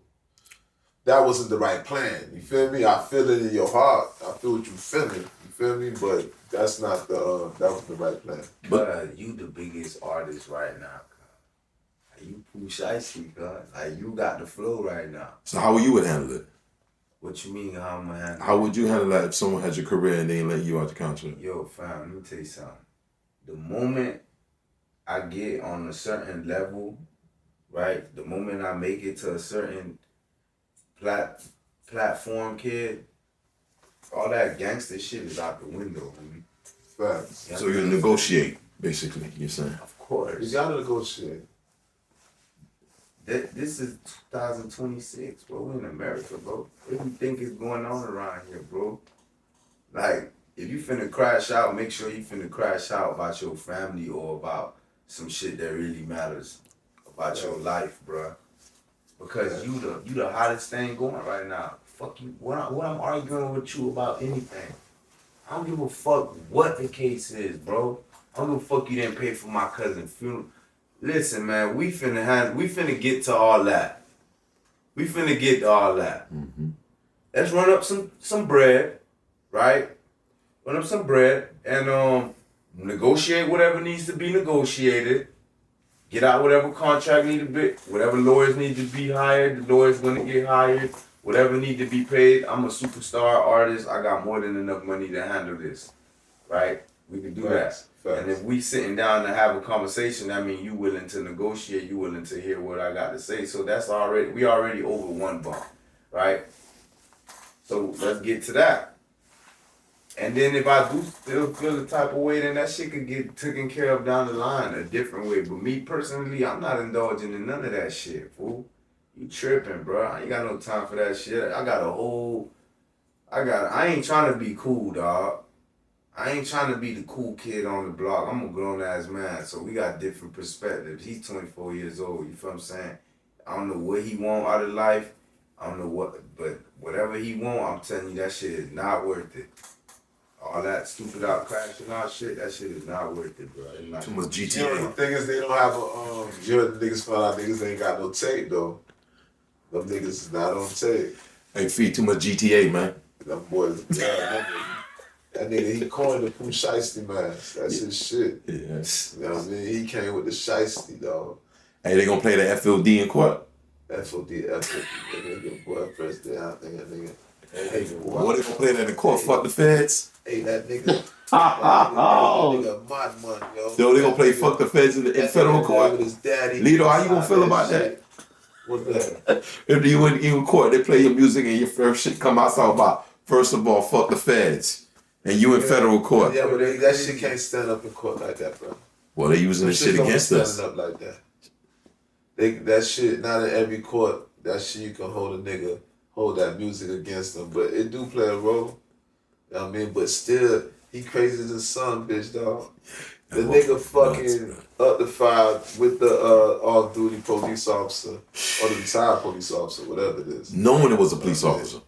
That wasn't the right plan. You feel me? I feel it in your heart. I feel what you feeling. You feel me? But that's not the, that wasn't the right plan. But you the biggest artist right now, cuz. You Pooh Shiesty, cuz. Like, you got the flow right now. So how you would handle it? What you mean, how I'm gonna handle it? How would you handle that if someone had your career and they ain't let you out the contract? Yo, fam, let me tell you something. The moment I get on a certain level, right? The moment I make it to a certain platform, kid, all that gangster shit is out the window, homie. Facts. So you negotiate, basically, you're saying? Of course. You gotta negotiate. This is 2026, bro. We in America, bro. What do you think is going on around here, bro? Like, if you finna crash out, make sure you finna crash out about your family or about some shit that really matters about your life, bro. Because you the hottest thing going right now. Fuck you. What I'm arguing with you about anything. I don't give a fuck what the case is, bro. I don't give a fuck you didn't pay for my cousin's funeral. Listen, man, we finna get to all that. We finna get to all that. Mm-hmm. Let's run up some bread, right? Run up some bread and negotiate whatever needs to be negotiated. Get out whatever contract need to be, whatever lawyers need to be hired, the lawyers gonna get hired. Whatever need to be paid. I'm a superstar artist. I got more than enough money to handle this, right? We can do that. And if we sitting down to have a conversation, that means you willing to negotiate, you willing to hear what I got to say. So that's we already over one bump, right? So let's get to that. And then if I do still feel the type of way, then that shit could get taken care of down the line a different way. But me personally, I'm not indulging in none of that shit, fool. You tripping, bro. I ain't got no time for that shit. I ain't trying to be cool, dog. I ain't trying to be the cool kid on the block. I'm a grown-ass man, so we got different perspectives. He's 24 years old, you feel what I'm saying? I don't know what he want out of life. I don't know what, but whatever he want, I'm telling you, that shit is not worth it. All that stupid out crashing out shit, that shit is not worth it, bro. It's not Too much GTA. You know, the thing is, they don't have a, you heard the niggas found out niggas ain't got no tape, though. Them niggas is not on tape. Hey, feed too much GTA, man. Them boys, that nigga, he coined the Pooh Shiesty, man. That's his shit. Yes. You know what I mean? He came with the Shiesty, dog. Hey, they gonna play the FLD in court? FOD, that nigga, boy, first day out there, nigga. Hey, What they gonna play that in court? Fuck the feds? Hey, that nigga. That nigga mad man, yo. Yo, they gonna play fuck the feds in federal court? With his daddy. Lito, how you gonna feel about that? What's that? If you in court, they play your music and your first shit come out talking about, first of all, fuck the feds. And you in federal court. Yeah, but that shit can't stand up in court like that, bro. Well, they using this shit against us. Up like that. That shit, not in every court, that shit you can hold that music against them. But it do play a role. You know what I mean? But still, he crazy as a son, bitch, dog. The nigga fucking up the fire with the off-duty police officer or the retired police officer, whatever it is. Knowing it was a police officer.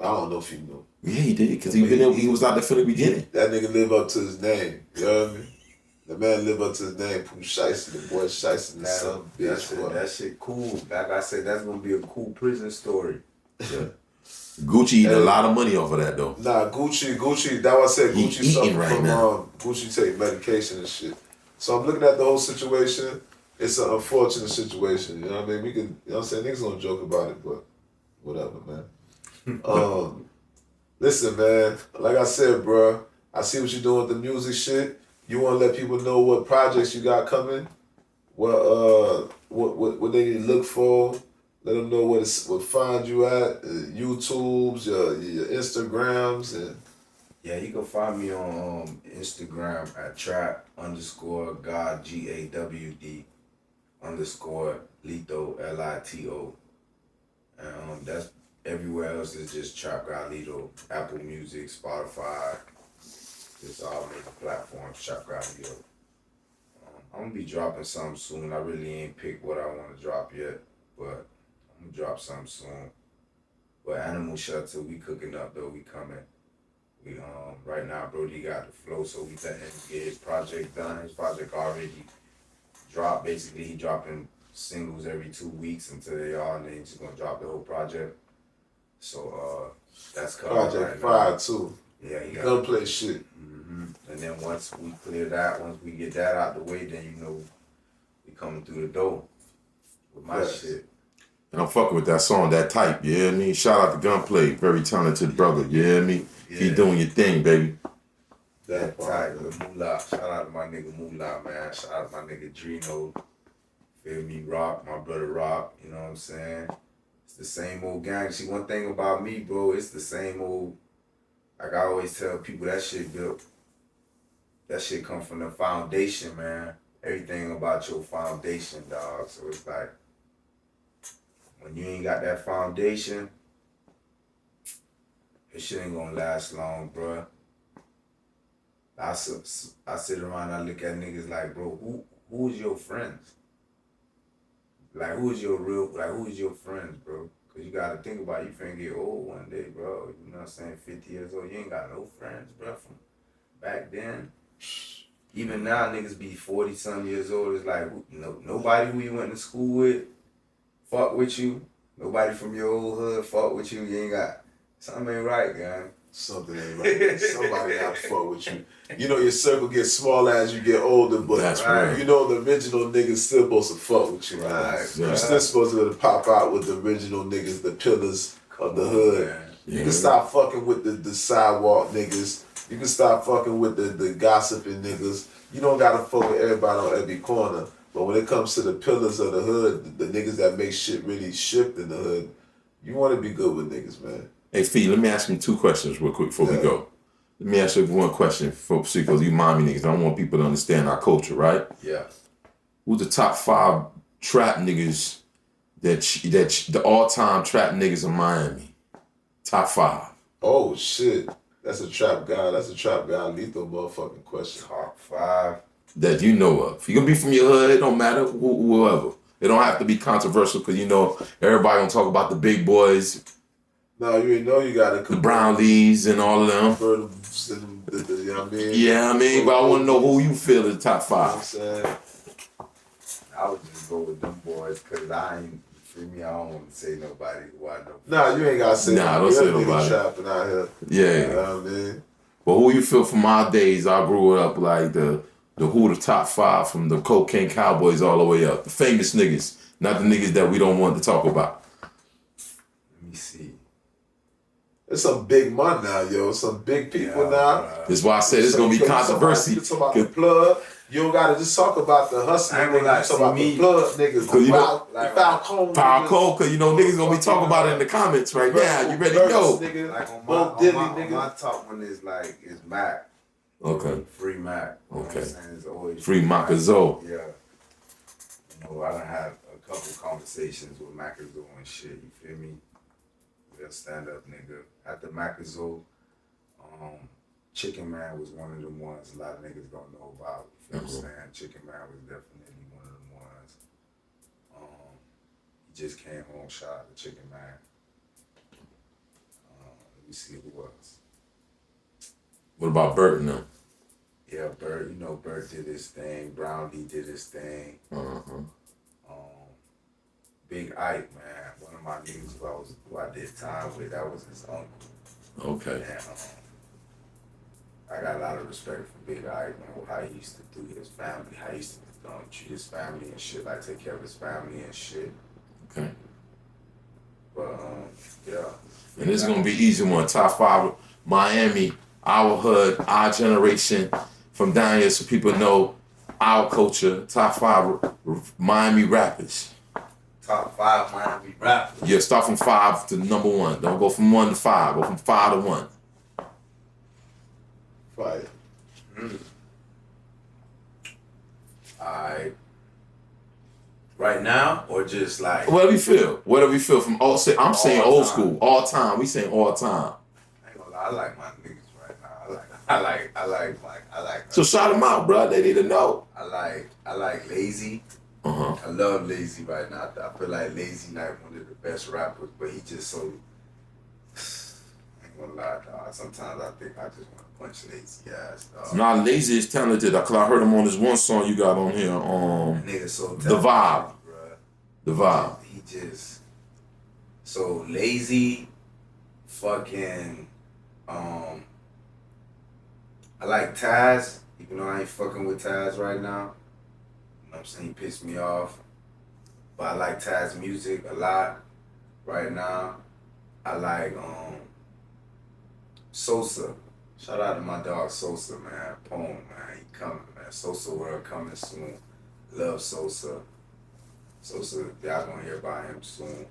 I don't know if he knew. Yeah, he did, because he was out there from the beginning. That nigga live up to his name. You know what I mean? The man live up to his name, Pooh Shiesty, the boy Shiesty, the son, bitch. That shit cool. Like I said, that's gonna be a cool prison story. Yeah. Gucci eating a lot of money off of that, though. Nah, Gucci, that was I said Gucci suffer right from, now. Gucci take medication and shit. So I'm looking at the whole situation. It's an unfortunate situation, you know what I mean? We could, you know what I'm saying? Niggas gonna joke about it, but whatever, man. Listen, man, like I said, bro, I see what you're doing with the music shit. You want to let people know what projects you got coming, what they need to look for. Let them know what find you at, YouTubes, your Instagrams, and yeah, you can find me on Instagram at Trap _Gawd GAWD _ Lito LITO, and that's everywhere else is just Trap Gawd Lito. Apple Music, Spotify, just all major platforms, Trap Gawd Lito. I'm gonna be dropping something soon. I really ain't picked what I want to drop yet, but I'm gonna drop something soon. But Animal Shelter, we cooking up though. We coming. We right now, Brody got the flow, so we letting him get his project done. His project already dropped. Basically, he dropping singles every 2 weeks until they are, and then he's just gonna drop the whole project. So that's coming. Project right Fire now. too. Yeah, he got Gunplay shit. Mm-hmm. And then once we clear that, once we get that out the way, then you know we coming through the door with my shit. And I'm fucking with that song, that type, you hear me? Shout out to Gunplay, very talented brother, you hear me? Yeah. Keep doing your thing, baby. That type with Moolah. Shout out to my nigga Moolah, man. Shout out to my nigga Drino. Feel me, Rock, my brother Rock, you know what I'm saying? It's the same old gang. See, one thing about me, bro, it's the same old, like I always tell people, that shit come from the foundation, man. Everything about your foundation, dog. So it's like, when you ain't got that foundation, this shit ain't gonna last long, bruh. I sit around and I look at niggas like, bro, who is your friends? Like, who's your friends, bro? Cause you gotta think about it, you finna get old one day, bro. You know what I'm saying? 50 years old, you ain't got no friends, bro, from back then. Even now, niggas be 40-some years old. It's like, nobody who you went to school with fuck with you. Nobody from your old hood fuck with you. You ain't got, something ain't right, gang. Something ain't right. Somebody got to fuck with you. You know your circle gets smaller as you get older, but That's right. You know the original niggas still supposed to fuck with you. Right. You're still supposed to be able to pop out with the original niggas, the pillars of the hood. Yeah. You can stop fucking with the sidewalk niggas. You can stop fucking with the gossiping niggas. You don't gotta fuck with everybody on every corner. But when it comes to the pillars of the hood, the niggas that make shit really shift in the hood, you want to be good with niggas, man. Hey, Fee, let me ask you 2 questions real quick before we go. Let me ask you one question because you Miami niggas. I want people to understand our culture, right? Yeah. Who's the top 5 trap niggas that the all-time trap niggas in Miami? Top 5. Oh shit, that's a Trap Gawd Lito motherfucking question. Top 5. That you know of. You can be from your hood, it don't matter, whoever. It don't have to be controversial because you know everybody gonna talk about the big boys. No, you know you gotta the Brownlees and all of them. You know what I mean? Yeah, I mean, but I want to know who you feel is the top 5. You know what I'm saying? I would just go with them boys because I don't want to say nobody who I know. Nah, you ain't gotta say Nah, don't say nobody. Trapping out here. Yeah. You know what I mean? But who you feel from our days, I grew up like the top 5 from the Cocaine Cowboys all the way up. The famous niggas, not the niggas that we don't want to talk about. Let me see. There's some big money now, yo. Some big people now. That's why I said it's going to be controversy. You talk about the plug. You don't gotta just talk about the hustling niggas. You talk about the plug niggas. Cause you know, Falcone. because you know niggas gonna be talking about it in the comments right now. You ready to go? Like on my top one is Mac. Okay. Free Mac. You know Okay. what I'm saying? It's always Free Macazo. Yeah. You know, I done had a couple conversations with Macazo and shit. You feel me? Real stand up nigga. After Macazo, Chicken Man was one of them ones a lot of niggas don't know about. You feel what I'm saying? Chicken Man was definitely one of them ones. He just came home, shout out to Chicken Man. Let me see who else. What about Bert and them? Yeah, Bert, you know Bert did his thing. Brownie did his thing. Big Ike, man, one of my niggas who I did time with, that was his uncle. Okay. And, I got a lot of respect for Big Ike, man, how he used to do his family, how he used to treat his family and shit, like take care of his family and shit. Okay. But, yeah. And this is gonna be an easy one. Top 5 Miami, our hood, our generation, from down here so people know our culture. Top 5 Miami rappers. Top 5 Miami rappers. Yeah, start from 5 to number 1. Don't go from 1 to 5. Go from 5 to 1. Fire. Alright. Right now, or just like Whatever you feel. Whatever you feel from I'm saying All old time. school, all time. We saying all time. I ain't gonna lie, I like my niggas right now. I like. So shout them out, bro. They need to know. I like Lazy. Uh-huh. I love Lazy right now. I feel like Lazy Knight one of the best rappers, but he just so. I ain't gonna lie, dog. Sometimes I think I just want to punch Lazy ass, dog. Nah, Lazy is talented. Cause I heard him on this one song you got on here. Nigga so talented, The Vibe. bruh. The Vibe. He just so Lazy, fucking. I like Taz, even though I ain't fucking with Taz right now. You know what I'm saying? He pissed me off. But I like Taz music a lot right now. I like Sosa. Shout out to my dog Sosa, man. Poem, man. He coming, man. Sosa World coming soon. Love Sosa. Sosa, y'all gonna hear about him soon.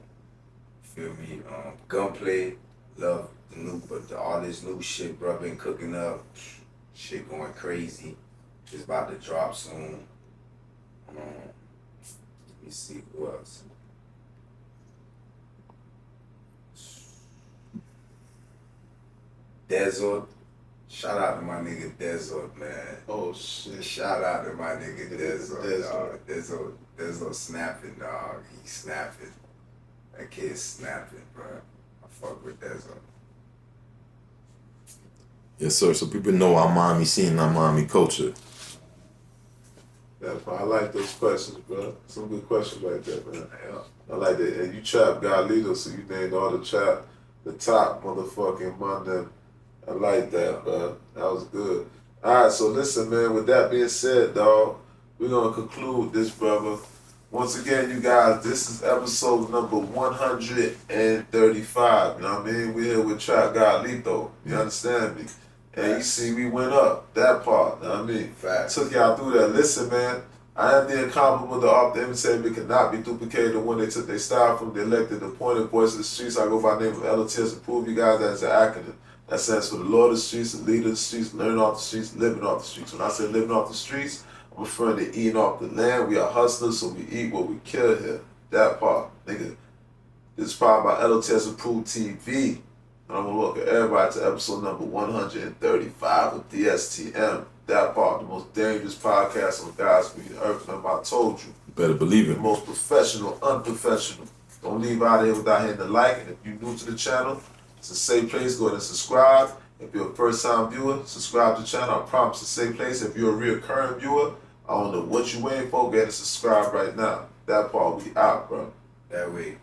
Feel me? Gunplay. Love the new, but all this new shit, bro, been cooking up. Shit going crazy. It's about to drop soon. Let me see who else. Desert. Shout out to my nigga Desert, man. Oh shit. Shout out to my nigga Desert, Desert. dog. Desert snapping, dog. He snapping. That kid's snapping, bro. I fuck with Desert. Yes, sir. So people know our Miami scene, our Miami culture. Yeah, I like those questions, bro. Some good questions right there, man. I like that. And you Trap Gawd Lito, so you named all the trap, the top motherfucking Monday. I like that, bro. That was good. All right, so listen, man. With that being said, dog, we're gonna conclude this, brother. Once again, you guys, this is episode number 135. You know what I mean? We're here with Trap Gawd Lito. You understand me? And you see, we went up that part. You know what I mean? Facts. Took y'all through that. Listen, man. I am the incomparable, the off-the-imitated, but cannot be duplicated. The one they took their style from, the elected, appointed voice of the streets. I go by the name of L.O.T.S. to prove you guys that it's an acronym. That stands for the Lord of the streets, the leader of the streets, learning off the streets, living off the streets. When I say living off the streets, I'm referring to eating off the land. We are hustlers, so we eat what we kill here. That part, nigga. This is powered by L.O.T.S. Approved TV. And I'm gonna welcome everybody to episode number 135 of DSTM. That part, the most dangerous podcast on God's green earth. Remember, I told you. Better believe The it. most professional, unprofessional. Don't leave out of here without hitting the like. And if you're new to the channel, it's a safe place. Go ahead and subscribe. If you're a first-time viewer, subscribe to the channel. I promise it's a safe place. If you're a reoccurring viewer, I don't know what you're waiting for. Go ahead and subscribe right now. That part, we out, bro. That way.